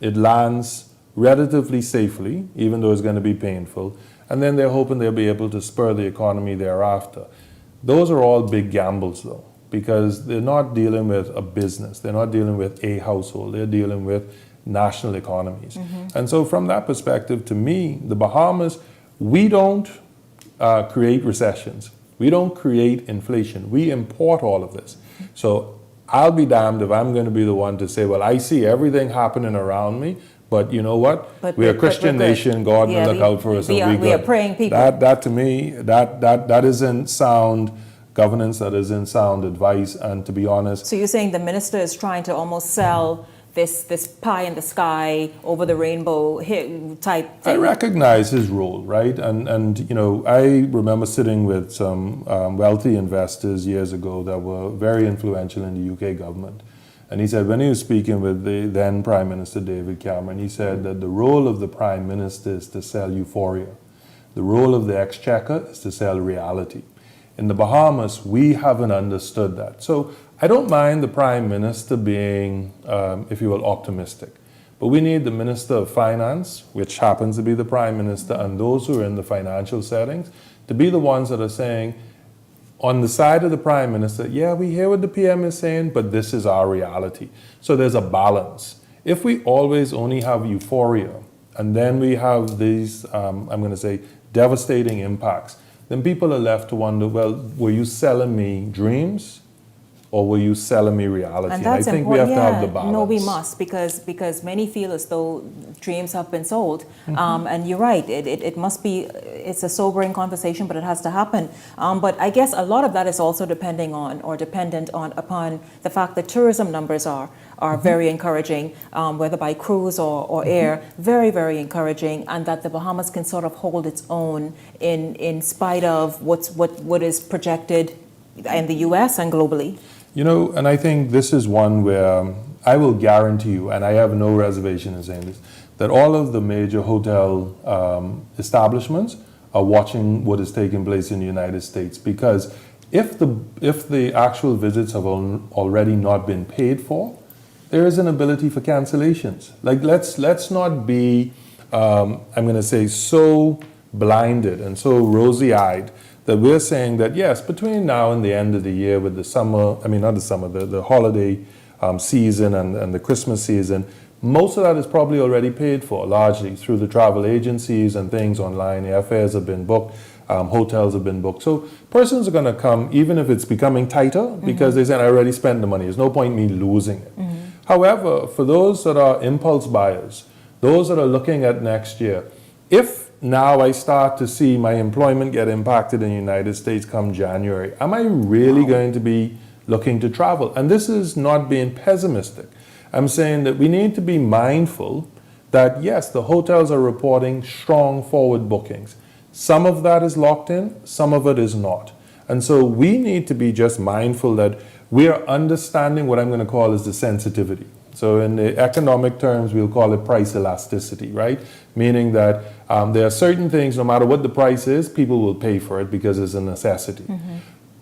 it lands relatively safely, even though it's going to be painful. And then they're hoping they'll be able to spur the economy thereafter. Those are all big gambles, though, because they're not dealing with a business. They're not dealing with a household. They're dealing with national economies. And so from that perspective, to me, the Bahamas, we don't create recessions. We don't create inflation. We import all of this. So I'll be damned if I'm going to be the one to say, well, I see everything happening around me, but you know what? We're a Christian nation. God will look out for us. We are praying people. That to me, that isn't sound governance. That isn't sound advice. And to be honest, So you're saying the minister is trying to almost sell this pie in the sky over the rainbow type thing? I recognize his role, right? And you know, I remember sitting with some wealthy investors years ago that were very influential in the UK government. And he said, when he was speaking with the then Prime Minister David Cameron, he said that the role of the Prime Minister is to sell euphoria. The role of the Exchequer is to sell reality. In the Bahamas, we haven't understood that. So I don't mind the Prime Minister being, if you will, optimistic. But we need the Minister of Finance, which happens to be the Prime Minister, and those who are in the financial settings, to be the ones that are saying, on the side of the Prime Minister, yeah, we hear what the PM is saying, but this is our reality. So there's a balance. If we always only have euphoria, and then we have these, I'm going to say, devastating impacts, then people are left to wonder, well, were you selling me dreams? Or were you selling me reality? And that's I think important. we have to have the balance. No, we must, because many feel as though dreams have been sold. And you're right, it must be, it's a sobering conversation, but it has to happen. But I guess a lot of that is also dependent upon the fact that tourism numbers are very encouraging, whether by cruise or air, very, very encouraging, and that the Bahamas can sort of hold its own in spite of what is projected in the US and globally. You know, and I think this is one where I will guarantee you, and I have no reservation in saying this, that all of the major hotel establishments are watching what is taking place in the United States, because if the actual visits have already not been paid for, there is an ability for cancellations. Like let's not be, I'm going to say, so blinded and so rosy-eyed that we're saying that, yes, between now and the end of the year with the summer, I mean, not the summer, the holiday season and the Christmas season, most of that is probably already paid for, largely through the travel agencies and things online. Airfares have been booked, hotels have been booked. So persons are going to come, even if it's becoming tighter, because they said, I already spent the money. There's no point in me losing it. However, for those that are impulse buyers, those that are looking at next year, if now I start to see my employment get impacted in the United States come January, am I really going to be looking to travel? And this is not being pessimistic. I'm saying that we need to be mindful that, yes, the hotels are reporting strong forward bookings. Some of that is locked in, some of it is not. And so we need to be just mindful that we are understanding what I'm going to call is the sensitivity. So in the economic terms, we'll call it price elasticity, right? Meaning that there are certain things, no matter what the price is, people will pay for it because it's a necessity.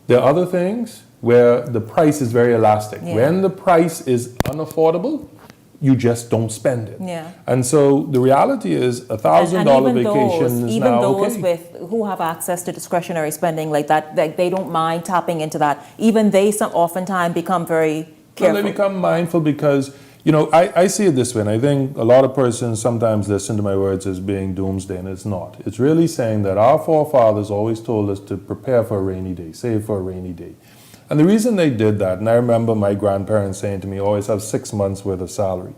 There are other things where the price is very elastic. When the price is unaffordable, you just don't spend it. And so the reality is $1,000 vacation is even now those okay. who have access to discretionary spending like that, they don't mind tapping into that. Even they oftentimes become very careful. Well, they become mindful because, you know, I see it this way, and I think a lot of persons sometimes listen to my words as being doomsday, and it's not. It's really saying that our forefathers always told us to prepare for a rainy day, save for a rainy day. And the reason they did that, and I remember my grandparents saying to me, always have 6 months worth of salary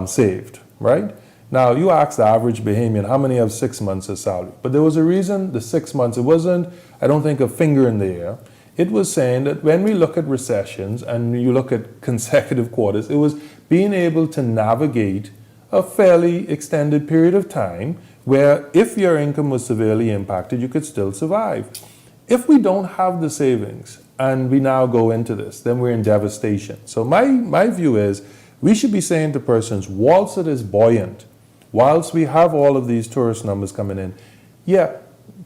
saved, right? Now, you ask the average Bahamian, how many have 6 months of salary? But there was a reason the 6 months, it wasn't, I don't think, a finger in the air. It was saying that when we look at recessions and you look at consecutive quarters, it was being able to navigate a fairly extended period of time where if your income was severely impacted, you could still survive. If we don't have the savings and we now go into this, then we're in devastation. So my view is we should be saying to persons, whilst it is buoyant, whilst we have all of these tourist numbers coming in, yeah,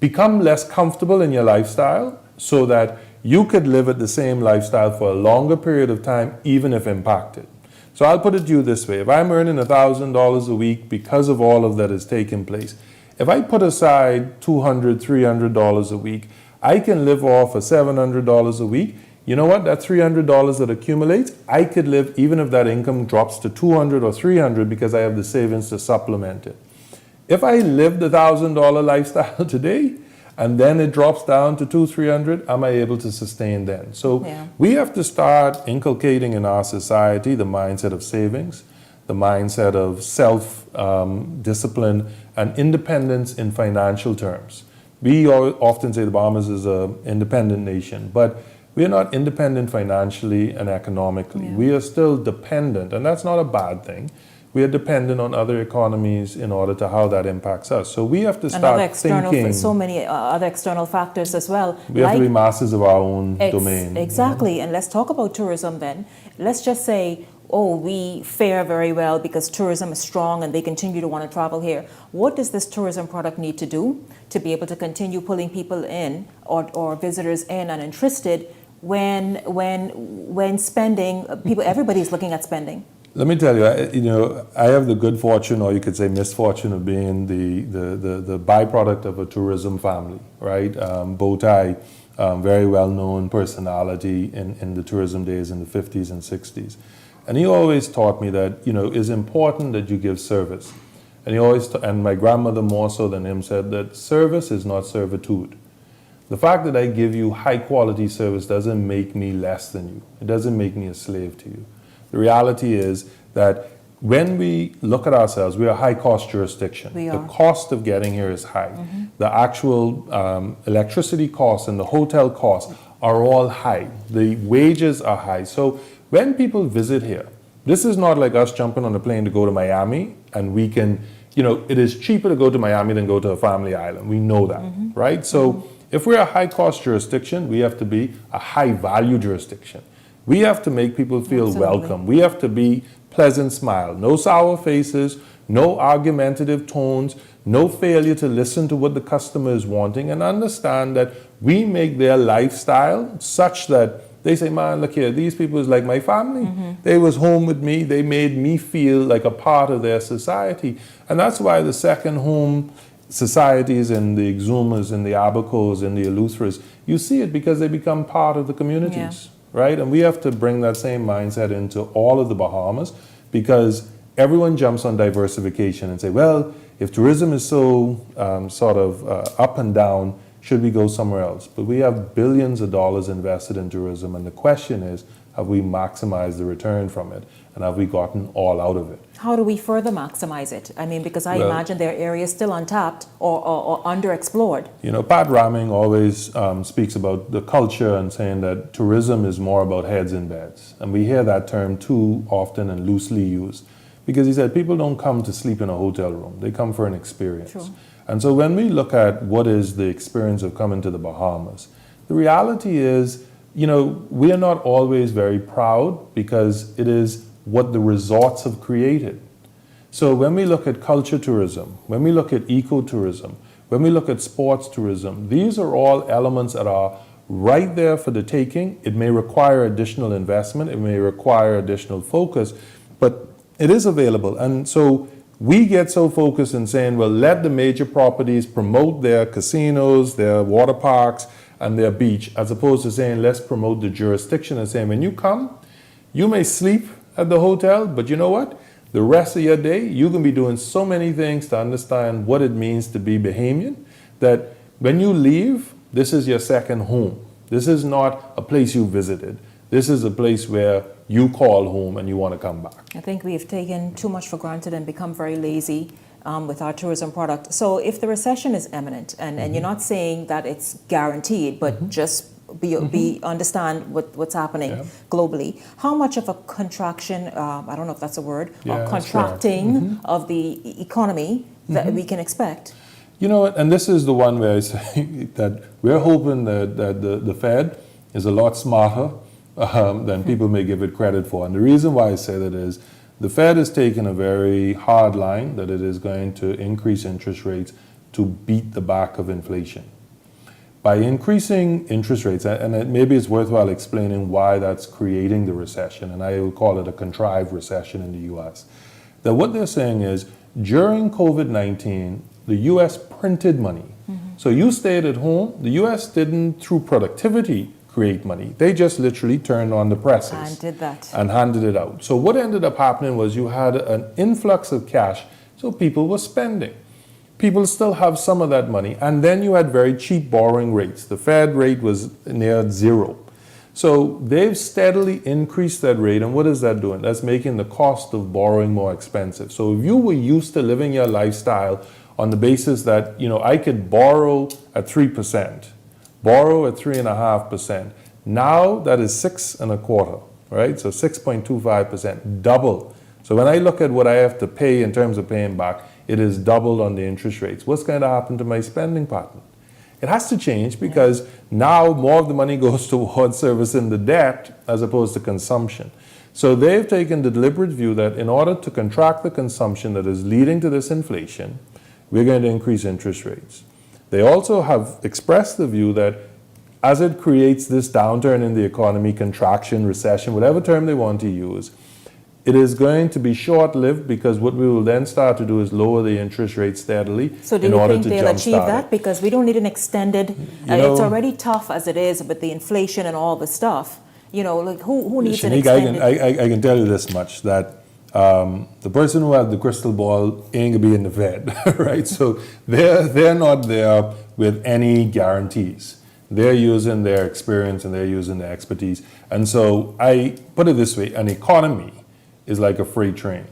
become less comfortable in your lifestyle so that you could live at the same lifestyle for a longer period of time, even if impacted. So I'll put it to you this way. If I'm earning $1,000 a week because of all of that is taking place, if I put aside $200, $300 a week, I can live off of $700 a week. You know what? That $300 that accumulates, I could live even if that income drops to $200 or $300 because I have the savings to supplement it. If I lived the $1,000 lifestyle today, and then it drops down to 200-300, am I able to sustain then? So we have to start inculcating in our society the mindset of savings, the mindset of self-discipline and independence in financial terms. We often say the Bahamas is an independent nation, but we are not independent financially and economically. We are still dependent, and that's not a bad thing. We are dependent on other economies in order to how that impacts us. So we have to start thinking. So many other external factors as well. We have to be masters of our own domain. Exactly. And let's talk about tourism then. Let's just say, oh, we fare very well because tourism is strong and they continue to want to travel here. What does this tourism product need to do to be able to continue pulling people in or visitors in and interested when spending? Everybody's looking at spending. Let me tell you, I have the good fortune, or you could say misfortune, of being the byproduct of a tourism family, right? Bowtie, very well-known personality in the tourism days in the 50s and 60s. And he always taught me that, it's important that you give service. And and my grandmother more so than him said that service is not servitude. The fact that I give you high-quality service doesn't make me less than you. It doesn't make me a slave to you. The reality is that when we look at ourselves, we are a high-cost jurisdiction. The cost of getting here is high. The actual electricity costs and the hotel costs are all high. The wages are high. So when people visit here, this is not like us jumping on a plane to go to Miami, and we can, it is cheaper to go to Miami than go to a family island. We know that, right? So if we're a high-cost jurisdiction, we have to be a high-value jurisdiction. We have to make people feel welcome. We have to be pleasant smile, no sour faces, no argumentative tones, no failure to listen to what the customer is wanting, and understand that we make their lifestyle such that they say, man, look here, these people is like my family. They was home with me. They made me feel like a part of their society. And that's why the second home societies and the Exumas and the Abacos and the Eleutheras, you see it because they become part of the communities. Right? And we have to bring that same mindset into all of the Bahamas, because everyone jumps on diversification and say, well, if tourism is so up and down, should we go somewhere else? But we have billions of dollars invested in tourism, and the question is, have we maximized the return from it? And have we gotten all out of it? How do we further maximize it? I mean, because I imagine there are areas still untapped or underexplored. Pat Raming always speaks about the culture and saying that tourism is more about heads in beds. And we hear that term too often and loosely used. Because he said people don't come to sleep in a hotel room. They come for an experience. True. And so when we look at what is the experience of coming to the Bahamas, the reality is, we are not always very proud because it is what the resorts have created. So when we look at culture tourism, when we look at ecotourism, when we look at sports tourism, these are all elements that are right there for the taking. It may require additional investment, it may require additional focus, but it is available. And so we get so focused in saying, well, let the major properties promote their casinos, their water parks, and their beach, as opposed to saying, let's promote the jurisdiction and saying, when you come, you may sleep at the hotel, but you know what? The rest of your day, you can be doing so many things to understand what it means to be Bahamian, that when you leave, this is your second home. This is not a place you visited. This is a place where you call home and you want to come back. I think we've taken too much for granted and become very lazy with our tourism product. So if the recession is imminent, and you're not saying that it's guaranteed, but just understand what's happening globally, how much of a contraction, I don't know if that's a word, or contracting of the economy that we can expect? And this is the one where I say that we're hoping that the Fed is a lot smarter than people may give it credit for. And the reason why I say that is the Fed has taken a very hard line that it is going to increase interest rates to beat the back of inflation. By increasing interest rates, and maybe it's worthwhile explaining why that's creating the recession, and I would call it a contrived recession in the US, that what they're saying is during COVID-19, the US printed money. So you stayed at home, the US didn't, through productivity, create money. They just literally turned on the presses. And did that. And handed it out. So what ended up happening was you had an influx of cash, so people were spending. people still have some of that money. And then you had very cheap borrowing rates. The Fed rate was near zero. So they've steadily increased that rate. And what is that doing? That's making the cost of borrowing more expensive. So if you were used to living your lifestyle on the basis that, I could borrow at 3%, borrow at 3.5%, now that is 6.25%, right? So 6.25%, double. So when I look at what I have to pay in terms of paying back, it is doubled on the interest rates. What's going to happen to my spending pattern? It has to change because now more of the money goes towards servicing the debt as opposed to consumption. So they've taken the deliberate view that in order to contract the consumption that is leading to this inflation, we're going to increase interest rates. They also have expressed the view that as it creates this downturn in the economy, contraction, recession, whatever term they want to use, it is going to be short-lived because what we will then start to do is lower the interest rate steadily So do in you order think to they'll achieve jumpstart that? it. Because we don't need an extended, it's already tough as it is with the inflation and all the stuff. Who needs an Shanique, extended? I can tell you this much, that the person who has the crystal ball ain't gonna be in the Fed, right? So they're not there with any guarantees. They're using their experience and they're using their expertise. And so I put it this way, an economy is like a freight train.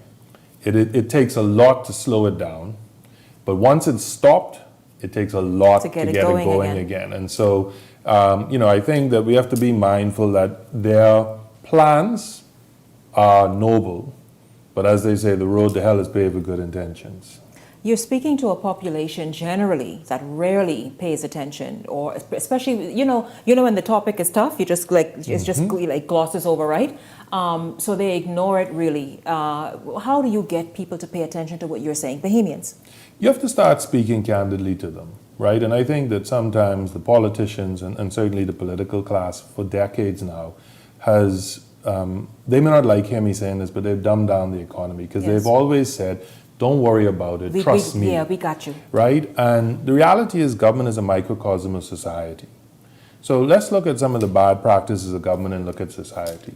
It takes a lot to slow it down, but once it's stopped, it takes a lot to get it going again. And so, I think that we have to be mindful that their plans are noble, but as they say, the road to hell is paved with good intentions. You're speaking to a population generally that rarely pays attention, or especially, when the topic is tough, you just it's just like glosses over, right? So they ignore it really. How do you get people to pay attention to what you're saying? Bahamians. You have to start speaking candidly to them, right? And I think that sometimes the politicians and certainly the political class for decades now has, they may not like hear me saying this, but they've dumbed down the economy because they've always said, don't worry about it, trust me. Yeah, we got you. Right? And the reality is government is a microcosm of society. So let's look at some of the bad practices of government and look at society.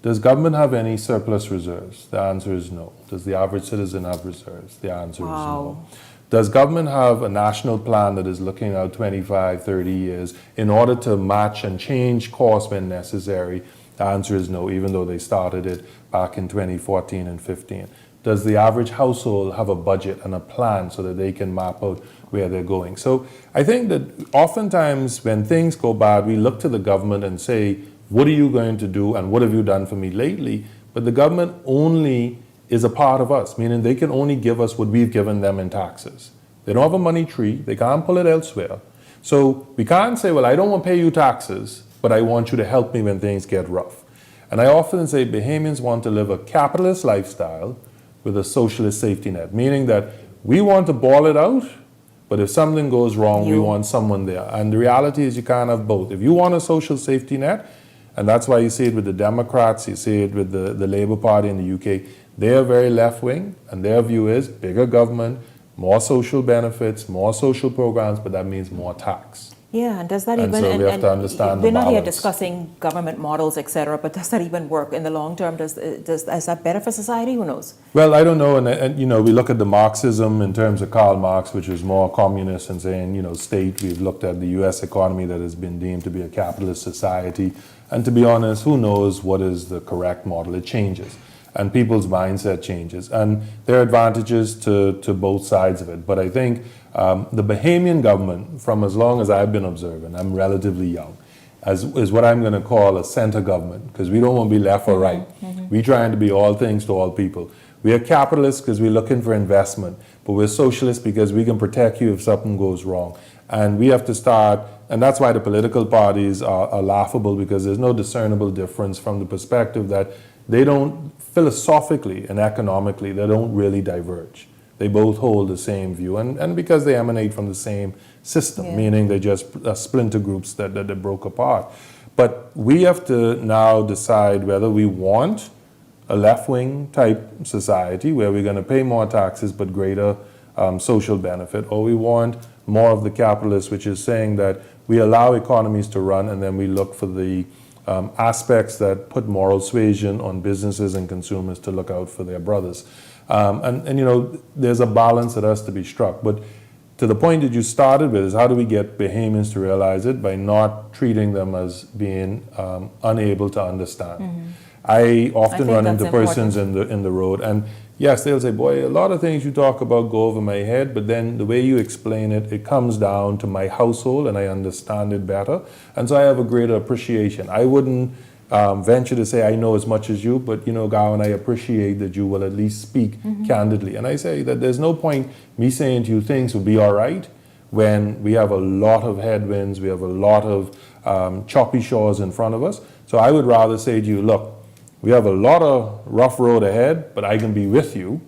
Does government have any surplus reserves? The answer is no. Does the average citizen have reserves? The answer is no. Does government have a national plan that is looking out 25, 30 years in order to match and change course when necessary? The answer is no, even though they started it back in 2014 and 15. Does the average household have a budget and a plan so that they can map out where they're going? So I think that oftentimes when things go bad, we look to the government and say, what are you going to do and what have you done for me lately? But the government only is a part of us, meaning they can only give us what we've given them in taxes. They don't have a money tree, they can't pull it elsewhere. So we can't say, well, I don't want to pay you taxes, but I want you to help me when things get rough. And I often say Bahamians want to live a capitalist lifestyle with a socialist safety net, meaning that we want to ball it out, but if something goes wrong, we want someone there. And the reality is you can't have both. If you want a social safety net, and that's why you see it with the Democrats, you see it with the Labour Party in the UK, they are very left-wing, and their view is bigger government, more social benefits, more social programs, but that means more tax. Yeah, and does that And even, so we have to understand the we're not here balance. discussing government models, etc., but does that even work in the long term? Is that better for society? Who knows? Well, I don't know, and we look at the Marxism in terms of Karl Marx, which is more communist and saying, state. We've looked at the U.S. economy that has been deemed to be a capitalist society, and to be honest, who knows what is the correct model? It changes, and people's mindset changes, and there are advantages to both sides of it. But I think the Bahamian government, from as long as I've been observing, I'm relatively young, is what I'm going to call a center government, because we don't want to be left or right. We're trying to be all things to all people. We are capitalists because we're looking for investment, but we're socialists because we can protect you if something goes wrong. And we have to start, and that's why the political parties are laughable, because there's no discernible difference from the perspective that they don't, philosophically and economically, they don't really diverge. They both hold the same view, and because they emanate from the same system, meaning they're just splinter groups that broke apart. But we have to now decide whether we want a left-wing type society where we're going to pay more taxes but greater social benefit, or we want more of the capitalists, which is saying that we allow economies to run and then we look for the aspects that put moral suasion on businesses and consumers to look out for their brothers. And there's a balance that has to be struck. But to the point that you started with, is how do we get Bahamians to realize it by not treating them as being unable to understand. I often run into persons in the road, and yes, they'll say, boy, a lot of things you talk about go over my head, but then the way you explain it, it comes down to my household and I understand it better. And so I have a greater appreciation. I wouldn't venture to say I know as much as you, but Gowan, I appreciate that you will at least speak candidly. And I say that there's no point me saying to you things will be all right when we have a lot of headwinds, we have a lot of choppy shores in front of us. So I would rather say to you, look, we have a lot of rough road ahead, but I can be with you.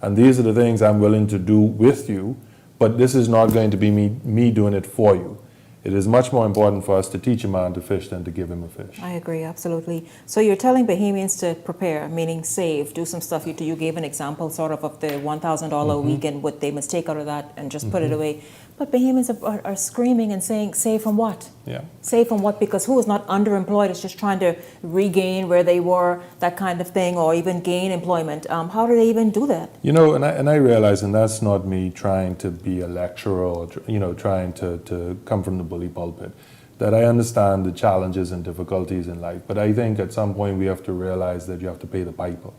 And these are the things I'm willing to do with you, but this is not going to be me doing it for you. It is much more important for us to teach a man to fish than to give him a fish. I agree, absolutely. So you're telling Bahamians to prepare, meaning save, do some stuff. You gave an example sort of the $1,000 a week and what they must take out of that and just put it away. But Bahamians are screaming and saying, save from what? Yeah. Save from what? Because who is not underemployed is just trying to regain where they were, that kind of thing, or even gain employment. How do they even do that? And I realize, and that's not me trying to be a lecturer or, trying to come from the bully pulpit, that I understand the challenges and difficulties in life. But I think at some point we have to realize that you have to pay the piper.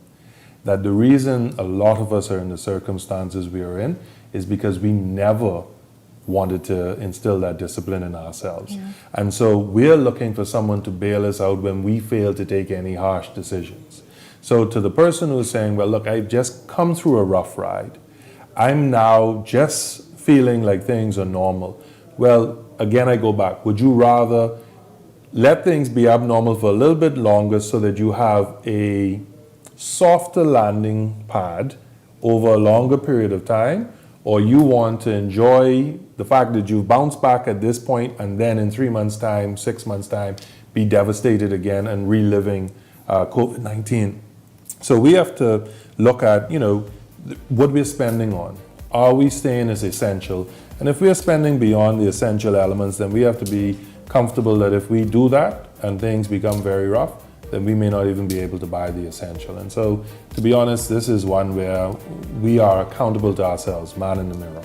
That the reason a lot of us are in the circumstances we are in is because we never wanted to instill that discipline in ourselves. Yeah. And so we're looking for someone to bail us out when we fail to take any harsh decisions. So to the person who's saying, well, look, I've just come through a rough ride. I'm now just feeling like things are normal. Well, again, I go back. Would you rather let things be abnormal for a little bit longer so that you have a softer landing pad over a longer period of time, or you want to enjoy the fact that you've bounced back at this point and then in 3 months' time, 6 months' time, be devastated again and reliving COVID-19? So we have to look at, what we're spending on. Are we staying as essential? And if we're spending beyond the essential elements, then we have to be comfortable that if we do that and things become very rough, then we may not even be able to buy the essential. And so, to be honest, this is one where we are accountable to ourselves, man in the mirror.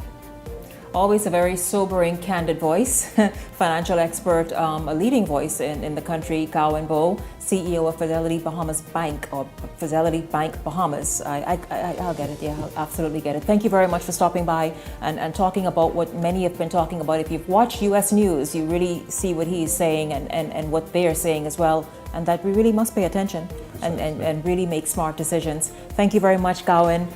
Always a very sobering, candid voice, financial expert, a leading voice in the country, Gowan Bowe, CEO of Fidelity Bahamas Bank, or Fidelity Bank Bahamas. I'll get it, yeah, I'll absolutely get it. Thank you very much for stopping by and talking about what many have been talking about. If you've watched U.S. News, you really see what he's saying and what they're saying as well, and that we really must pay attention and really make smart decisions. Thank you very much, Gowan.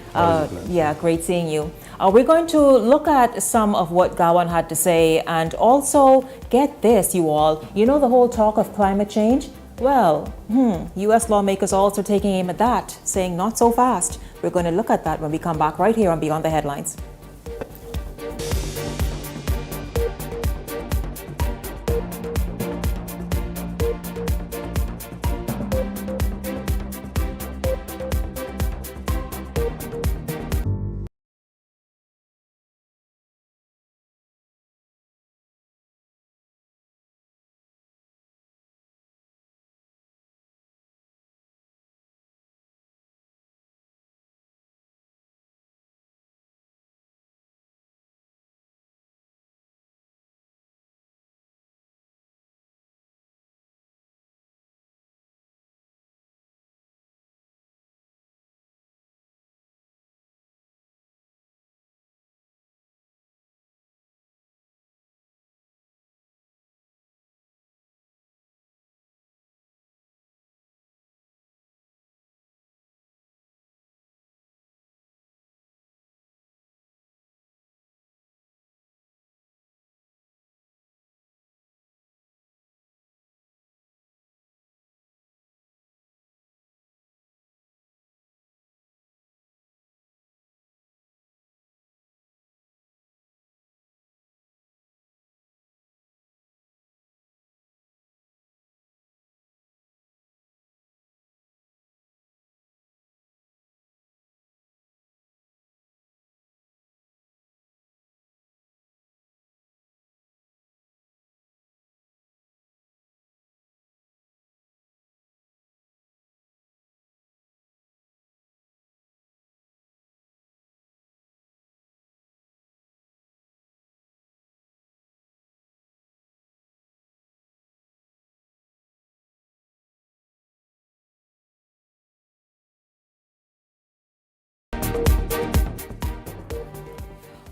Yeah, great seeing you. We're going to look at some of what Gowan had to say, and also get this, you all. You know the whole talk of climate change? Well, U.S. lawmakers also taking aim at that, saying not so fast. We're going to look at that when we come back right here on Beyond the Headlines.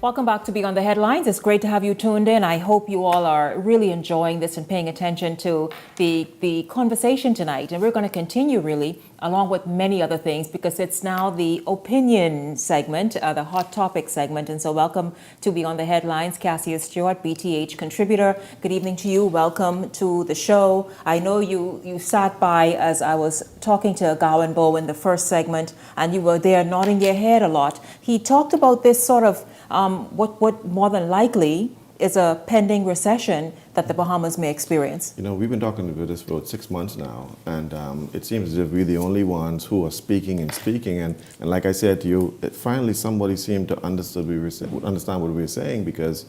Welcome back to Beyond the Headlines. It's great to have you tuned in. I hope you all are really enjoying this and paying attention to the conversation tonight. And we're going to continue really along with many other things because it's now the opinion segment, the hot topic segment. And so welcome to Beyond the Headlines. Cassia Stewart, BTH contributor. Good evening to you. Welcome to the show. I know you sat by as I was talking to Gowan Bow in the first segment and you were there nodding your head a lot. He talked about this sort of what more than likely is a pending recession that the Bahamas may experience. You know, we've been talking about this for about 6 months now, and it seems as if we're the only ones who are speaking. And like I said to you, finally somebody seemed to understand what we were saying, because,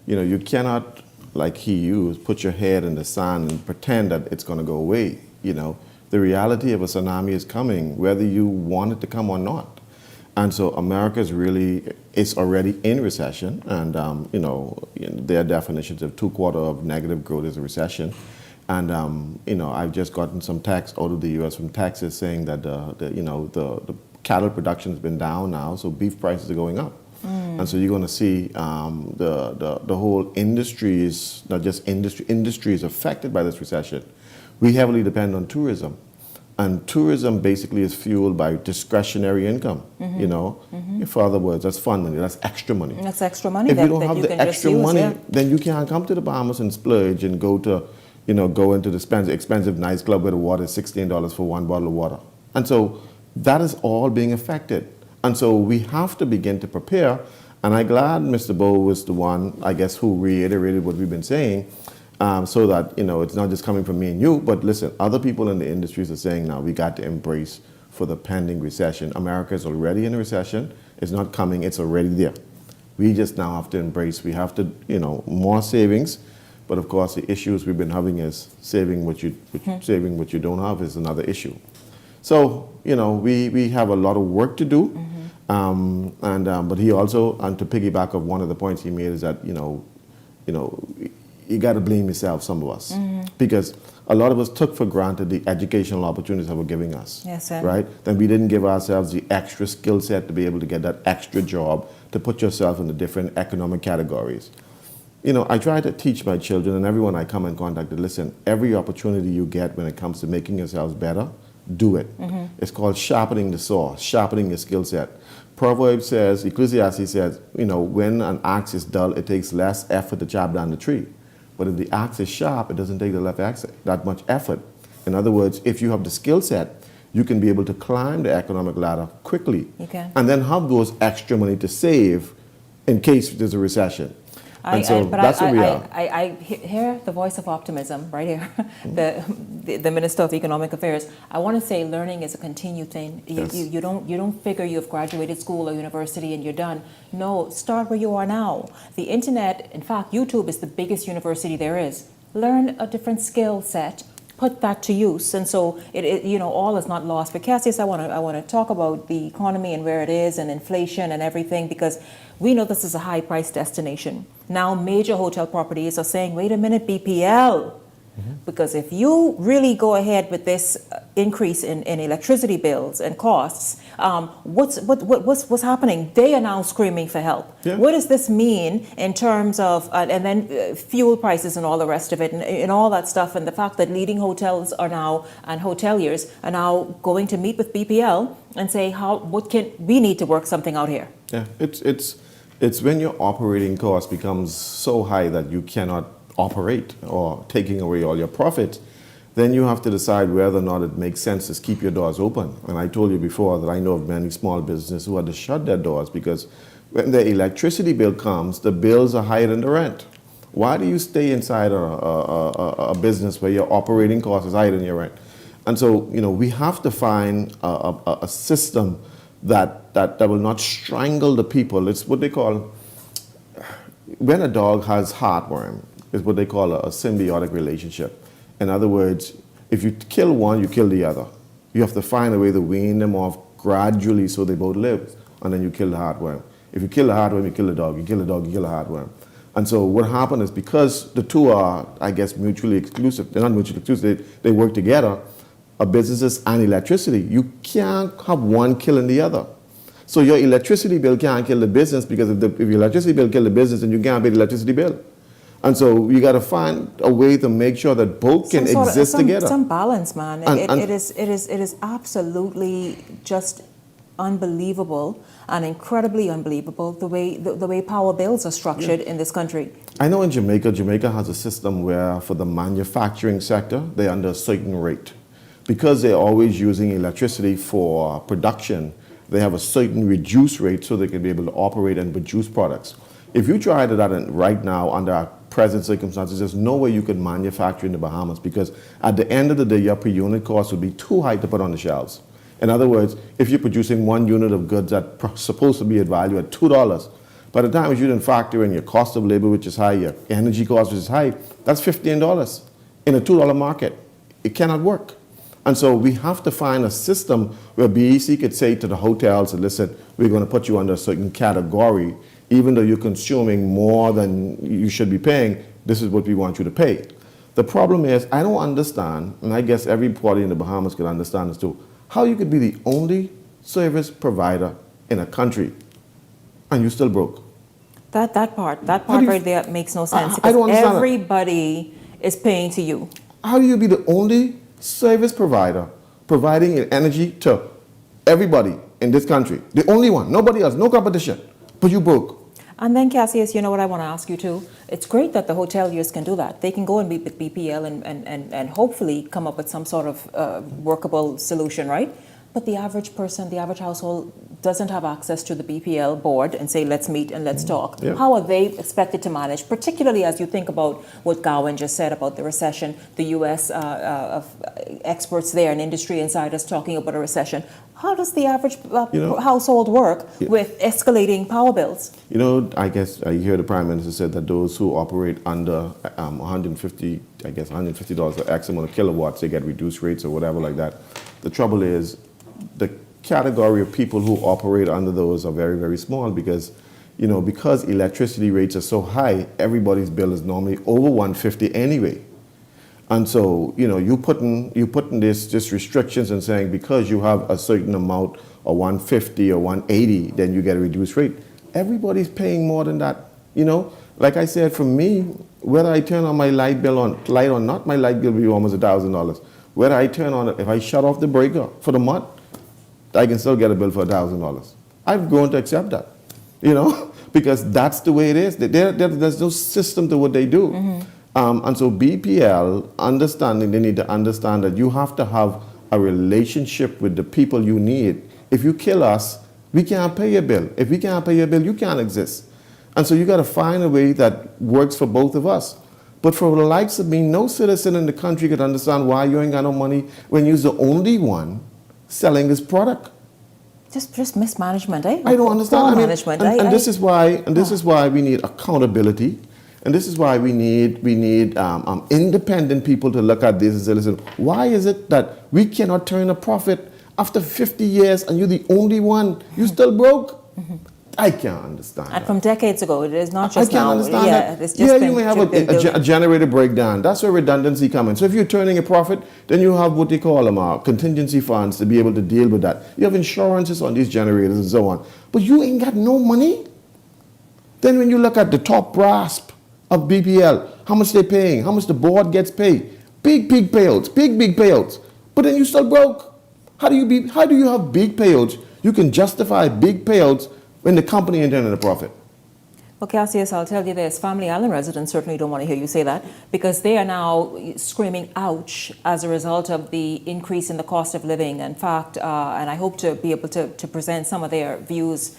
you know, you cannot, like he used, put your head in the sand and pretend that it's going to go away. You know, the reality of a tsunami is coming, whether you want it to come or not. And so America is already in recession, and you know, their definitions of 2 quarters of negative growth is a recession. And you know, I've just gotten some text out of the U.S. from Texas saying that the cattle production has been down now, so beef prices are going up. And so you're going to see the whole industry is not just industry is affected by this recession. We heavily depend on tourism. And tourism basically is fueled by discretionary income, you know. For other words, that's fun money, that's extra money. That's extra money. If you don't have the extra money, then you can't come to the Bahamas and splurge and go into the expensive nightclub where the water is $16 for 1 bottle of water. And so that is all being affected. And so we have to begin to prepare. And I'm glad Mr. Bow was the one, I guess, who reiterated what we've been saying. So that, you know, it's not just coming from me and you, but listen, other people in the industries are saying now we got to embrace for the pending recession. America is already in a recession. It's not coming, it's already there. We just now have to embrace, we have to, you know, more savings. But of course, the issues we've been having is saving what you don't have is another issue. So, you know, we have a lot of work to do. But he also, and to piggyback of one of the points he made is that, you know, you got to blame yourself, some of us, because a lot of us took for granted the educational opportunities that were giving us, right? Then we didn't give ourselves the extra skill set to be able to get that extra job, to put yourself in the different economic categories. You know, I try to teach my children and everyone I come in contact with, listen, every opportunity you get when it comes to making yourselves better, do it. It's called sharpening the saw, sharpening your skill set. Proverbs says, Ecclesiastes says, you know, when an axe is dull, it takes less effort to chop down the tree. But if the axe is sharp, it doesn't take that much effort. In other words, if you have the skill set, you can be able to climb the economic ladder quickly. And then have those extra money to save in case there's a recession. That's where we are. I hear the voice of optimism right here, the Minister of Economic Affairs. I want to say learning is a continued thing. You don't figure you've graduated school or university and you're done. No, start where you are now. The internet, in fact, YouTube is the biggest university there is. Learn a different skill set, put that to use, and so it you know, all is not lost. But Cassius, I want to talk about the economy and where it is and inflation and everything, because we know this is a high price destination. Now major hotel properties are saying, wait a minute, BPL, because if you really go ahead with this increase in electricity bills and costs, what's happening? They are now screaming for help. What does this mean in terms of, and then fuel prices and all the rest of it and all that stuff, and the fact that leading hotels are now, and hoteliers are now going to meet with BPL and say, we need to work something out here. Yeah, it's when your operating cost becomes so high that you cannot operate, or taking away all your profit, then you have to decide whether or not it makes sense to keep your doors open. And I told you before that I know of many small businesses who had to shut their doors because when the electricity bill comes, the bills are higher than the rent. Why do you stay inside a business where your operating cost is higher than your rent? And so, you know, we have to find a system that will not strangle the people. It's what they call, when a dog has heartworm, is what they call a symbiotic relationship. In other words, if you kill one, you kill the other. You have to find a way to wean them off gradually so they both live, and then you kill the heartworm. If you kill the heartworm, you kill the dog. You kill the dog, you kill the heartworm. And so what happened is, because the two are, I guess, mutually exclusive, they're not mutually exclusive, they work together, businesses and electricity, you can't have one killing the other. So your electricity bill can't kill the business, because if your electricity bill kill the business, then you can't pay the electricity bill. And so you got to find a way to make sure that both can exist together. Some balance, man. And It is absolutely just unbelievable and incredibly unbelievable the way power bills are structured in this country. I know in Jamaica has a system where for the manufacturing sector, they're under a certain rate. Because they're always using electricity for production, they have a certain reduced rate so they can be able to operate and produce products. If you try to that right now under our present circumstances, there's no way you could manufacture in the Bahamas, because at the end of the day, your per unit cost would be too high to put on the shelves. In other words, if you're producing 1 unit of goods that's supposed to be at value at $2, by the time you didn't factor in your cost of labor, which is high, your energy cost, which is high, that's $15 in a $2 market. It cannot work. And so we have to find a system where BEC could say to the hotels, listen, we're going to put you under a certain category. Even though you're consuming more than you should be paying, this is what we want you to pay. The problem is, I don't understand, and I guess every party in the Bahamas could understand this too, how you could be the only service provider in a country and you still broke. That part right there makes no sense. I don't understand. Everybody is paying to you. How do you be the only service provider providing energy to everybody in this country? The only one, nobody else, no competition, but you broke. And then, Cassius, you know what I want to ask you too? It's great that the hoteliers can do that. They can go and meet with BPL and hopefully come up with some sort of workable solution, right? But the average person, the average household doesn't have access to the BPL board and say, let's meet and let's talk. Yeah. How are they expected to manage, particularly as you think about what Gowan just said about the recession, the U.S. Experts there and industry insiders talking about a recession? How does the average household work with escalating power bills? You know, I guess I hear the Prime Minister said that those who operate under $150 or X amount of kilowatts, they get reduced rates or whatever like that. The trouble is, the category of people who operate under those are very, very small, because, because electricity rates are so high, everybody's bill is normally over $150 anyway. And so, you putting this restrictions and saying because you have a certain amount or 150 or 180, then you get a reduced rate. Everybody's paying more than that. Like I said, for me, whether I turn on my light or not, my light bill will be almost $1,000. Whether I turn on it, if I shut off the breaker for the month, I can still get a bill for $1,000. I've grown to accept that, because that's the way it is. There's no system to what they do. Mm-hmm. And so BPL, they need to understand that you have to have a relationship with the people you need. If you kill us, we can't pay your bill. If we can't pay your bill, you can't exist. And so you got to find a way that works for both of us. But for the likes of me, no citizen in the country could understand why you ain't got no money when you're the only one selling this product. Just mismanagement, eh? I don't understand. Management. This is why we need accountability, and this is why we need independent people to look at this and say, listen, why is it that we cannot turn a profit after 50 years and you're the only one? You still broke? Mm-hmm. I can't understand And from decades ago, it is not just I can't now. understand that. It's just You may have a generator breakdown. That's where redundancy comes in. So if you're turning a profit, then you have what they call them contingency funds to be able to deal with that. You have insurances on these generators and so on. But you ain't got no money. Then when you look at the top brass of BPL, how much they're paying, how much the board gets paid, big payouts, big payouts. But then you still broke. How do you have big payouts? You can justify big payouts when the company ain't turning a profit. Well, Cassius, I'll tell you this, Family Island residents certainly don't want to hear you say that, because they are now screaming ouch as a result of the increase in the cost of living. In fact, and I hope to be able to present some of their views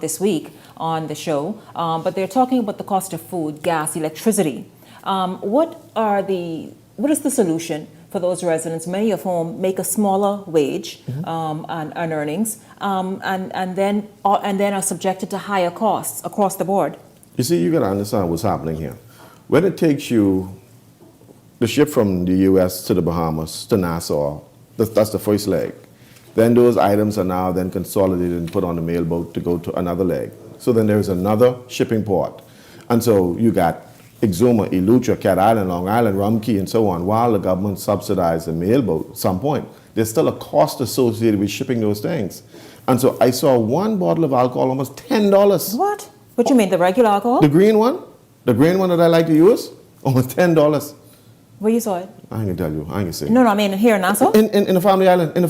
this week on the show, but they're talking about the cost of food, gas, electricity. What is the solution for those residents, many of whom make a smaller wage and earnings, and then are subjected to higher costs across the board? You see, you got to understand what's happening here. When it takes you, the ship from the U.S. to the Bahamas, to Nassau, that's the first leg. Then those items are now then consolidated and put on the mailboat to go to another leg. So then there's another shipping port. And so you got Exuma, Eleuthera, Cat Island, Long Island, Rumkey, and so on. While the government subsidized the mailboat at some point, there's still a cost associated with shipping those things. And so I saw one bottle of alcohol almost $10. What? What you mean, the regular alcohol? The green one that I like to use, almost $10. Where you saw it? I ain't gonna tell you. I ain't gonna say. No, I mean here in Nassau? In the Family Island. In the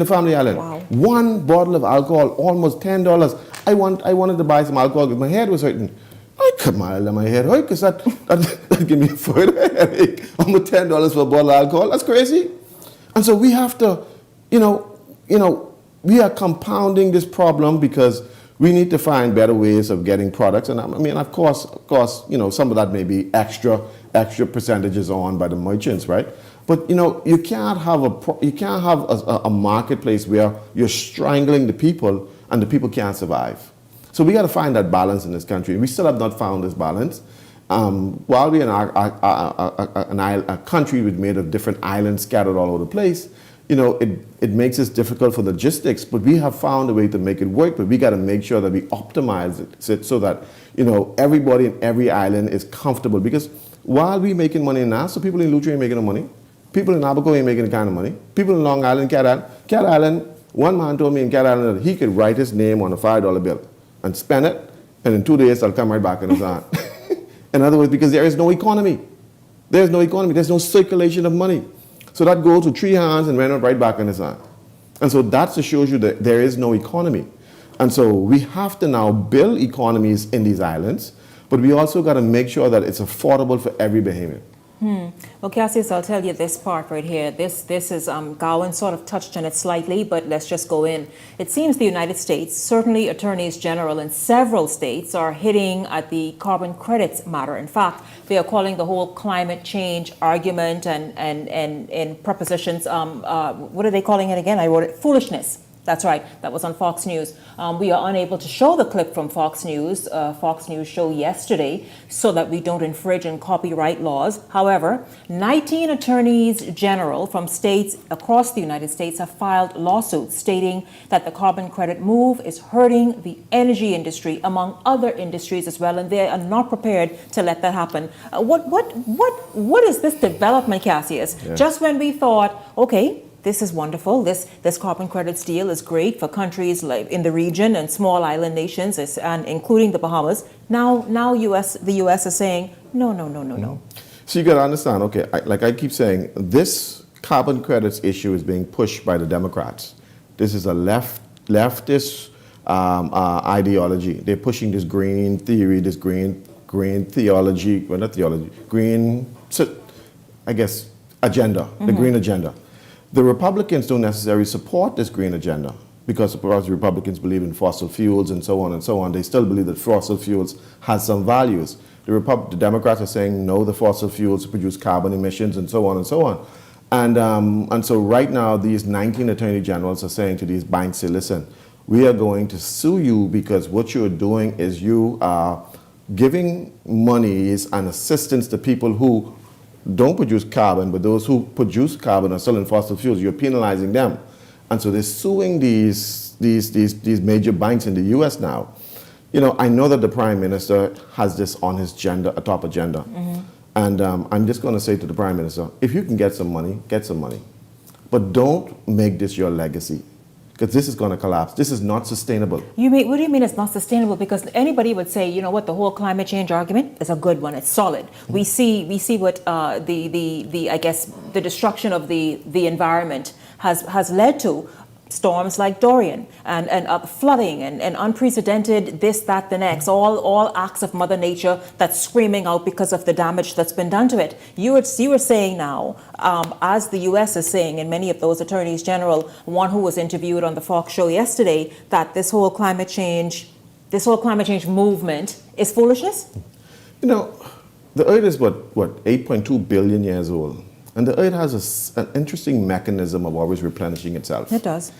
Family Island. Wow. One bottle of alcohol, almost $10. I wanted to buy some alcohol because my head was hurting. I cut my head hurt because that give me a further headache. Almost $10 for a bottle of alcohol. That's crazy. And so we have to, we are compounding this problem because we need to find better ways of getting products. And I mean, of course, some of that may be extra percentages on by the merchants, right? But you can't have a marketplace where you're strangling the people and the people can't survive. So we got to find that balance in this country. We still have not found this balance. While we're in a country made of different islands scattered all over the place, it makes it difficult for logistics, but we have found a way to make it work, but we got to make sure that we optimize it so that, everybody in every island is comfortable. Because while we're making money in Nassau, people in Lutry ain't making no money. People in Abaco ain't making the kind of money. People in Long Island, Cat Island, one man told me in Cat Island that he could write his name on a $5 bill and spend it, and in 2 days I'll come right back in his hand. In other words, because there is no economy. There's no economy. There's no circulation of money. So that goes to 3 hands and went right back in his hand. And so that just shows you that there is no economy. And so we have to now build economies in these islands, but we also got to make sure that it's affordable for every Bahamian. Well, Cassius, I'll tell you this part right here. This is, Gowan sort of touched on it slightly, but let's just go in. It seems the United States, certainly attorneys general in several states, are hitting at the carbon credits matter. In fact, they are calling the whole climate change argument and propositions, what are they calling it again? I wrote it, foolishness. That's right. That was on Fox News. We are unable to show the clip from Fox News show yesterday, so that we don't infringe on copyright laws. However, 19 attorneys general from states across the United States have filed lawsuits stating that the carbon credit move is hurting the energy industry, among other industries as well, and they are not prepared to let that happen. What is this development, Cassius? Yeah. Just when we thought, okay, this is wonderful. This carbon credits deal is great for countries like in the region and small island nations, and including the Bahamas. Now, the U.S. is saying no. So you got to understand. Okay, like I keep saying, this carbon credits issue is being pushed by the Democrats. This is a leftist ideology. They're pushing this green theory, this green theology. Well, not theology. Green, I guess, agenda. The green agenda. The Republicans don't necessarily support this green agenda because, of course, Republicans believe in fossil fuels and so on and so on. They still believe that fossil fuels has some values. The Democrats are saying no, the fossil fuels produce carbon emissions and so on and so on. And so right now, these 19 attorney generals are saying to these banks, say, listen, we are going to sue you because what you're doing is you are giving monies and assistance to people who don't produce carbon, but those who produce carbon are still in fossil fuels. You're penalizing them. And so they're suing these major banks in the U.S. now. I know that the Prime Minister has this on his top agenda. And I'm just going to say to the Prime Minister, if you can get some money, get some money. But don't make this your legacy, because this is going to collapse. This is not sustainable. What do you mean it's not sustainable? Because anybody would say, you know what, the whole climate change argument is a good one. It's solid. We see what I guess the destruction of the environment has led to. Storms like Dorian and flooding and unprecedented this, that, the next, all acts of Mother Nature that's screaming out because of the damage that's been done to it. You were saying now, as the U.S. is saying, and many of those attorneys general, one who was interviewed on the Fox show yesterday, that this whole climate change movement is foolishness? The Earth is what 8.2 billion years old. And the Earth has an interesting mechanism of always replenishing itself. It does.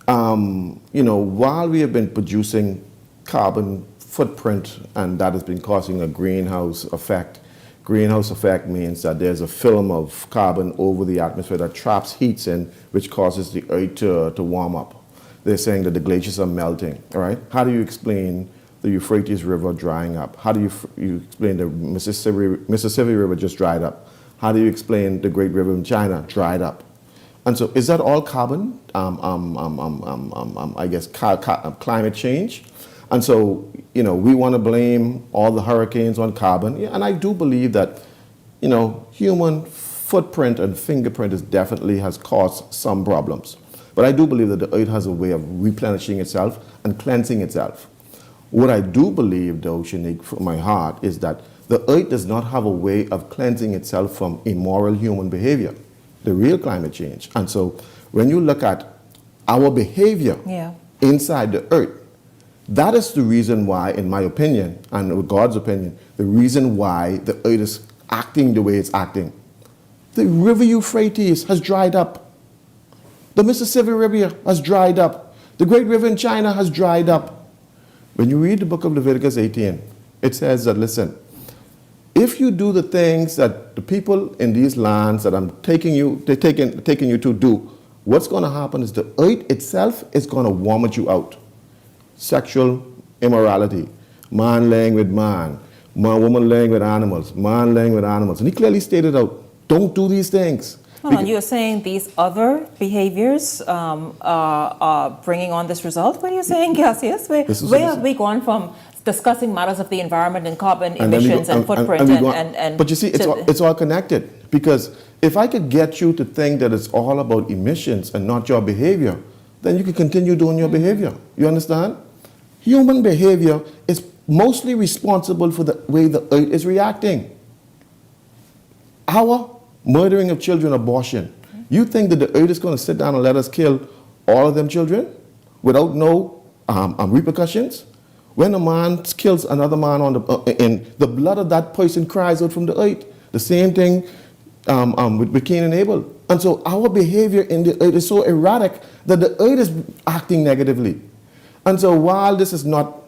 While we have been producing carbon footprint, and that has been causing a greenhouse effect. Greenhouse effect means that there's a film of carbon over the atmosphere that traps heat in, which causes the Earth to warm up. They're saying that the glaciers are melting, all right? How do you explain the Euphrates River drying up? How do you explain the Mississippi River just dried up? How do you explain the Great River in China dried up? And so is that all carbon? I guess climate change? And so, you know, we want to blame all the hurricanes on carbon. Yeah, and I do believe that, you know, human footprint and fingerprint definitely has caused some problems. But I do believe that the earth has a way of replenishing itself and cleansing itself. What I do believe, though, Shanique, from my heart, is that the earth does not have a way of cleansing itself from immoral human behavior, the real climate change. And so when you look at our behavior inside the earth, that is the reason why, in my opinion, and with God's opinion, the reason why the earth is acting the way it's acting. The river Euphrates has dried up. The Mississippi River has dried up. The great river in China has dried up. When you read the book of Leviticus 18, it says that, listen, if you do the things that the people in these lands that I'm taking you to do, what's going to happen is the earth itself is going to vomit you out. Sexual immorality, man laying with man, woman laying with animals, man laying with animals. And he clearly stated out, don't do these things. Hold on, you're saying these other behaviors are bringing on this result? What are you saying, Cassius? Where have we gone from discussing matters of the environment and carbon emissions and footprint and but you see, it's all connected. Because if I could get you to think that it's all about emissions and not your behavior, then you can continue doing your behavior. You understand? Human behavior is mostly responsible for the way the earth is reacting. Our murdering of children, abortion. You think that the earth is going to sit down and let us kill all of them children without no repercussions? When a man kills another man in the blood of that person cries out from the earth. The same thing with Cain and Abel. And so our behavior in the earth is so erratic that the earth is acting negatively. And so while this is not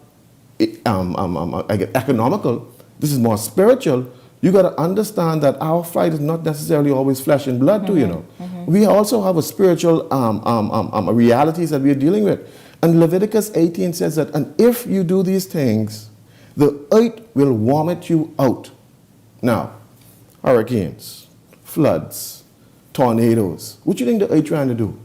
economical, this is more spiritual, you got to understand that our fight is not necessarily always flesh and blood too, you know. We also have a spiritual realities that we are dealing with. And Leviticus 18 says that, and if you do these things, the earth will vomit you out. Now, hurricanes, floods, tornadoes, what do you think the earth trying to do?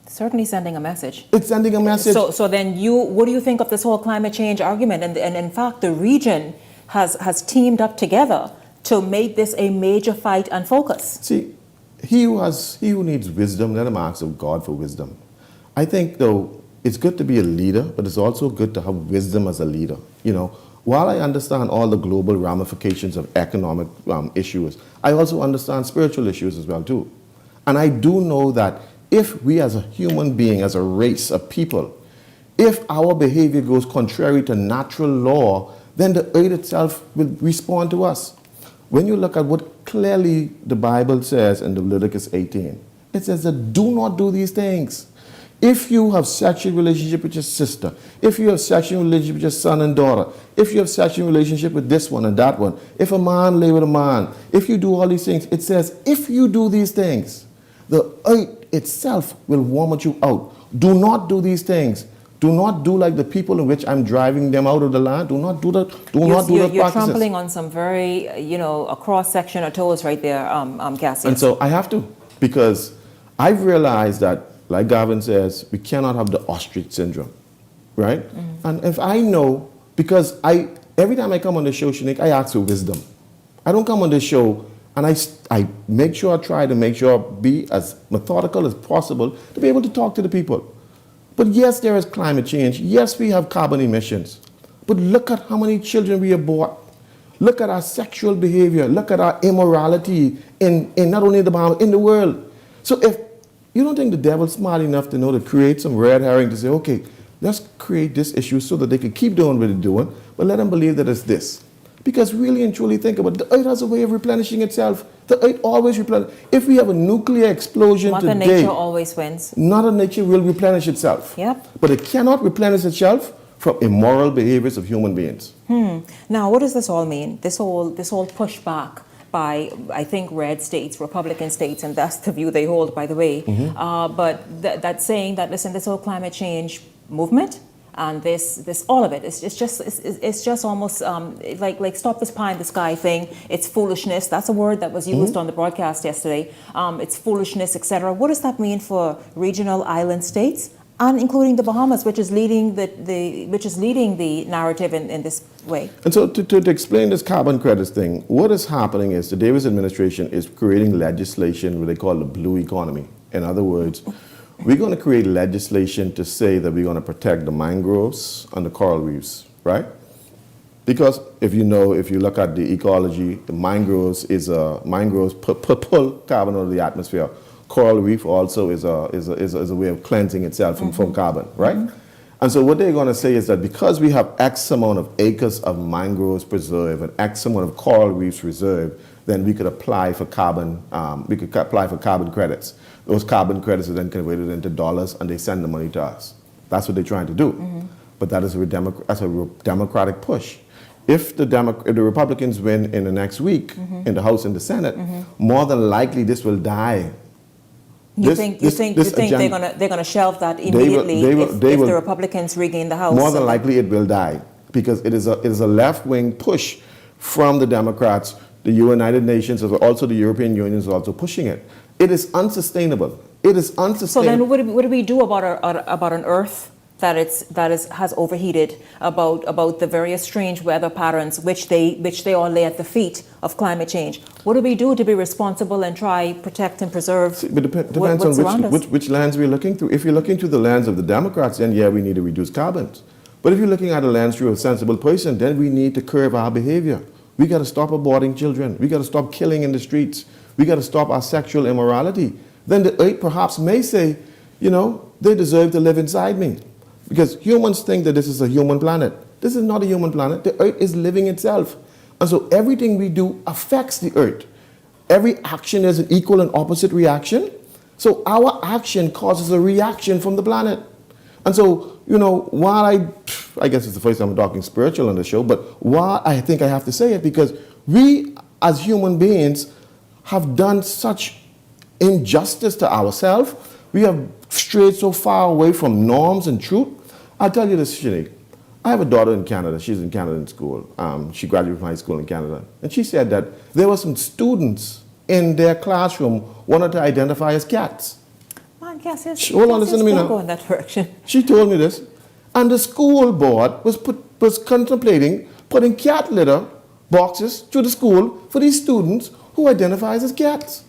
Certainly sending a message. It's sending a message. So then what do you think of this whole climate change argument? And in fact, the region has teamed up together to make this a major fight and focus. See, he who needs wisdom, let him ask of God for wisdom. I think, though, it's good to be a leader, but it's also good to have wisdom as a leader. You know, while I understand all the global ramifications of economic issues, I also understand spiritual issues as well, too. And I do know that if we as a human being, as a race of people, if our behavior goes contrary to natural law, then the earth itself will respond to us. When you look at what clearly the Bible says in Leviticus 18, it says that do not do these things. If you have sexual relationship with your sister, if you have sexual relationship with your son and daughter, if you have sexual relationship with this one and that one, if a man lay with a man, if you do all these things, it says, if you do these things, the earth itself will vomit you out. Do not do these things. Do not do like the people in which I'm driving them out of the land. Do not do that. You're trampling on some very, a cross-section of toes right there, Cassius. And so I have to, because I've realized that, like Gavin says, we cannot have the ostrich syndrome, right? And if I know, because every time I come on the show, Shanique, I ask for wisdom. I don't come on the show and I make sure, be as methodical as possible to be able to talk to the people. But yes, there is climate change. Yes, we have carbon emissions. But look at how many children we abort. Look at our sexual behavior. Look at our immorality in not only the Bahamas, in the world. So if you don't think the devil's smart enough to know to create some red herring to say, okay, let's create this issue so that they can keep doing what they're doing, but let them believe that it's this. Because really and truly think about it, the earth has a way of replenishing itself. The earth always replenishes. If we have a nuclear explosion Mother today, Nature always wins. Mother Nature will replenish itself. Yep. But it cannot replenish itself from immoral behaviors of human beings. Now, what does this all mean? This whole pushback by, I think, red states, Republican states, and that's the view they hold, by the way. But that's saying that, listen, this whole climate change movement and this all of it. It's just almost like stop this pie in the sky thing. It's foolishness. That's a word that was used on the broadcast yesterday. It's foolishness, etc. What does that mean for regional island states, and including the Bahamas, which is leading the narrative in this way? And so to explain this carbon credits thing, what is happening is the Davis administration is creating legislation what they call the blue economy. In other words, we're going to create legislation to say that we're going to protect the mangroves and the coral reefs, right? Because if you look at the ecology, the mangroves pull carbon out of the atmosphere. Coral reef also is a way of cleansing itself from carbon, right? And so what they're going to say is that because we have X amount of acres of mangroves preserved and X amount of coral reefs reserved, then we could apply for carbon. Carbon credits. Those carbon credits are then converted into dollars, and they send the money to us. That's what they're trying to do. But that is that's a democratic push. If the Republicans win in the next week in the House and the Senate, more than likely this will die. You think they're gonna shelve that immediately if the Republicans regain the House? More than likely it will die, because it is a left-wing push from the Democrats. The United Nations, also the European Union, is also pushing it. It is unsustainable. It is unsustainable. So then, what do we do about an Earth that has overheated? About the various strange weather patterns which they all lay at the feet of climate change. What do we do to be responsible and try protect and preserve? But it depends on which lens we're looking through. If you're looking through the lens of the Democrats, then yeah, we need to reduce carbon. But if you're looking at a lens through a sensible person, then we need to curb our behavior. We got to stop aborting children. We got to stop killing in the streets. We got to stop our sexual immorality. Then the earth perhaps may say, they deserve to live inside me. Because humans think that this is a human planet. This is not a human planet. The earth is living itself. And so everything we do affects the earth. Every action is an equal and opposite reaction. So our action causes a reaction from the planet. And so, while I guess it's the first time I'm talking spiritual on the show, but why I think I have to say it, because we as human beings have done such injustice to ourselves. We have strayed so far away from norms and truth. I'll tell you this, Shanique. I have a daughter in Canada. She's in Canada in school. She graduated from high school in Canada. And she said that there were some students in their classroom wanted to identify as cats. Hold on, listen to me now. Go in that direction. She told me this. And the school board was contemplating putting cat litter boxes to the school for these students who identify as cats.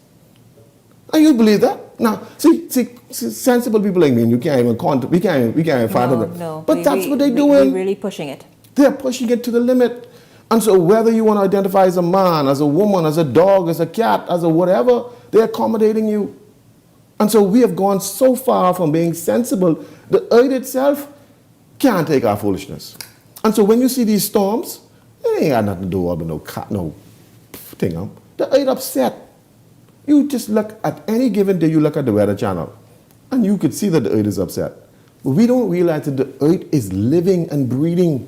And you believe that? Now, see, sensible people like me, we can't even find them. No, but that's what they're doing. We're really pushing it. They're pushing it to the limit. And so whether you want to identify as a man, as a woman, as a dog, as a cat, as a whatever, they're accommodating you. And so we have gone so far from being sensible, the earth itself can't take our foolishness. And so when you see these storms, it ain't got nothing to do with no thing. The earth upset. You just look at any given day, you look at the Weather Channel, and you could see that the earth is upset. But we don't realize that the earth is living and breathing.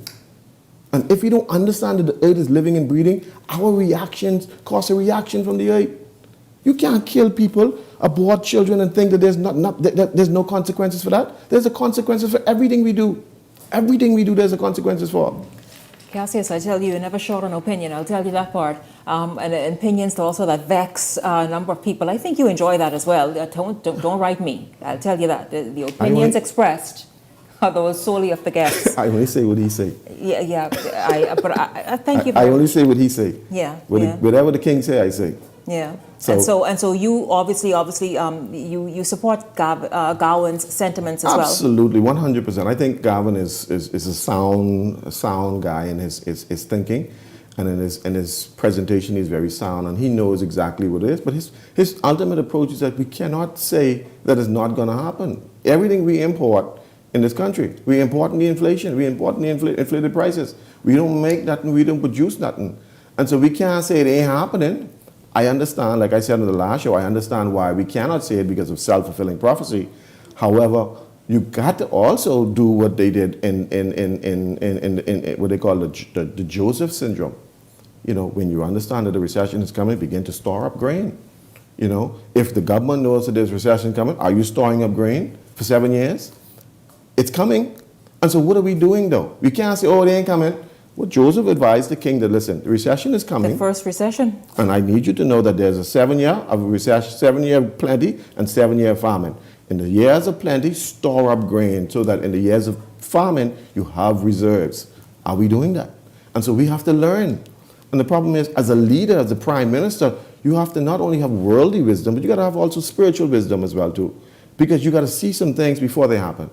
And if we don't understand that the earth is living and breathing, our reactions cause a reaction from the earth. You can't kill people, abort children, and think that there's no consequences for that. There's a consequences for everything we do. Everything we do, there's a consequences for. Cassius, I tell you, you're never short on opinion. I'll tell you that part. And opinions also that vex a number of people. I think you enjoy that as well. Don't write me. I'll tell you that. The opinions expressed are those solely of the guests. I only say what he say. Yeah. But I thank you. I only say what he say. Yeah. Whatever the king say, I say. Yeah. And so you obviously you support Gowan's sentiments as well. Absolutely, 100%. I think Gowan is a sound guy in his thinking, and in his presentation he's very sound, and he knows exactly what it is. But his ultimate approach is that we cannot say that it's not going to happen. Everything we import in this country, we import the inflation, we import the inflated prices. We don't make nothing, we don't produce nothing, and so we can't say it ain't happening. I understand, like I said in the last show, I understand why we cannot say it because of self-fulfilling prophecy. However, you got to also do what they did in what they call the Joseph syndrome. When you understand that the recession is coming, begin to store up grain. If the government knows that there's recession coming, are you storing up grain for 7 years? It's coming. And so what are we doing though? We can't say, oh, they ain't coming. Well, Joseph advised the king that, listen, the recession is coming. The first recession. And I need you to know that there's a 7 year of recession, 7 year of plenty and 7 year of famine. In the years of plenty, store up grain so that in the years of famine, you have reserves. Are we doing that? And so we have to learn. And the problem is, as a leader, as a prime minister, you have to not only have worldly wisdom, but you got to have also spiritual wisdom as well too. Because you got to see some things before they happen.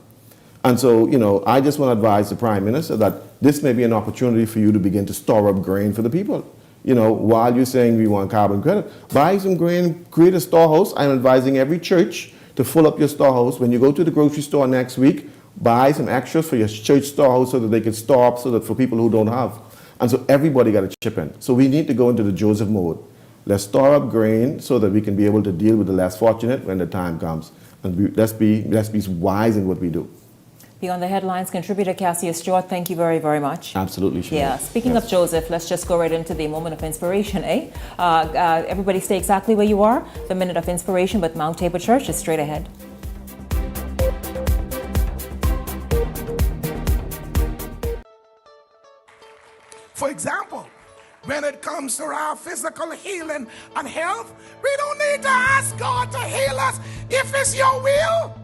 And so, you know, I just want to advise the Prime Minister that this may be an opportunity for you to begin to store up grain for the people. You know, while you're saying we want carbon credit, buy some grain, create a storehouse. I'm advising every church to fill up your storehouse. When you go to the grocery store next week, buy some extras for your church storehouse so that they can store up so that for people who don't have. And so everybody got to chip in. So we need to go into the Joseph mode. Let's store up grain so that we can be able to deal with the less fortunate when the time comes. And let's be wise in what we do. Beyond the Headlines contributor Cassia Stewart, thank you very, very much. Absolutely, Sinead. Yeah, speaking of Joseph, let's just go right into the moment of inspiration, eh? Everybody stay exactly where you are. The Minute of Inspiration with Mount Tabor Church is straight ahead. For example, when it comes to our physical healing and health, we don't need to ask God to heal us if it's your will.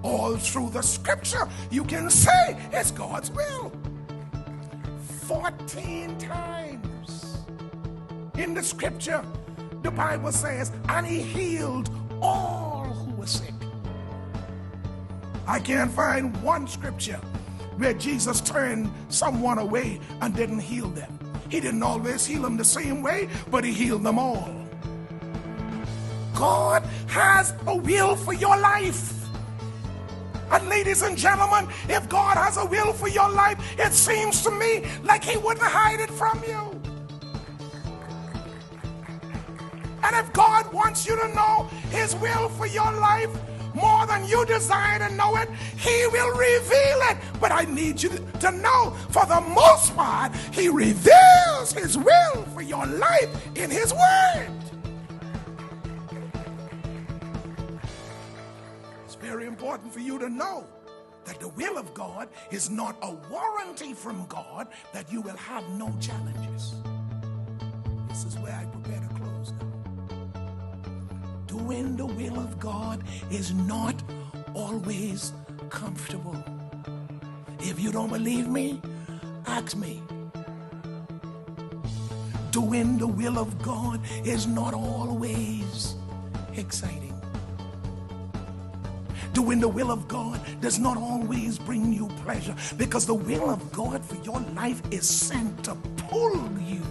All through the scripture, you can say it's God's will. 14 times in the scripture, the Bible says, and he healed all who were sick. I can't find one scripture where Jesus turned someone away and didn't heal them. He didn't always heal them the same way, but he healed them all. God has a will for your life. And ladies and gentlemen, if God has a will for your life, it seems to me like he wouldn't hide it from you. And if God wants you to know his will for your life more than you desire to know it, he will reveal it. But I need you to know, for the most part, he reveals his will for your life in his word. Very important for you to know that the will of God is not a warranty from God that you will have no challenges. This is where I prepare to close now. Doing the will of God is not always comfortable. If you don't believe me, ask me. Doing the will of God is not always exciting. Doing the will of God does not always bring you pleasure, because the will of God for your life is sent to pull you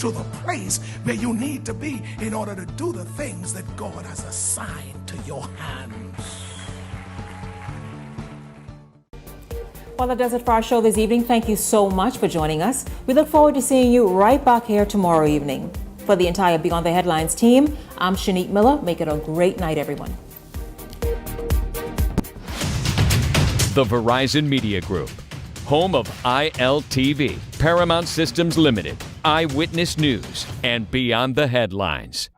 to the place where you need to be in order to do the things that God has assigned to your hands. Well, that does it for our show this evening. Thank you so much for joining us. We look forward to seeing you right back here tomorrow evening. For the entire Beyond the Headlines team, I'm Shanique Miller. Make it a great night, everyone. The Verizon Media Group, home of ILTV, Paramount Systems Limited, Eyewitness News, and Beyond the Headlines.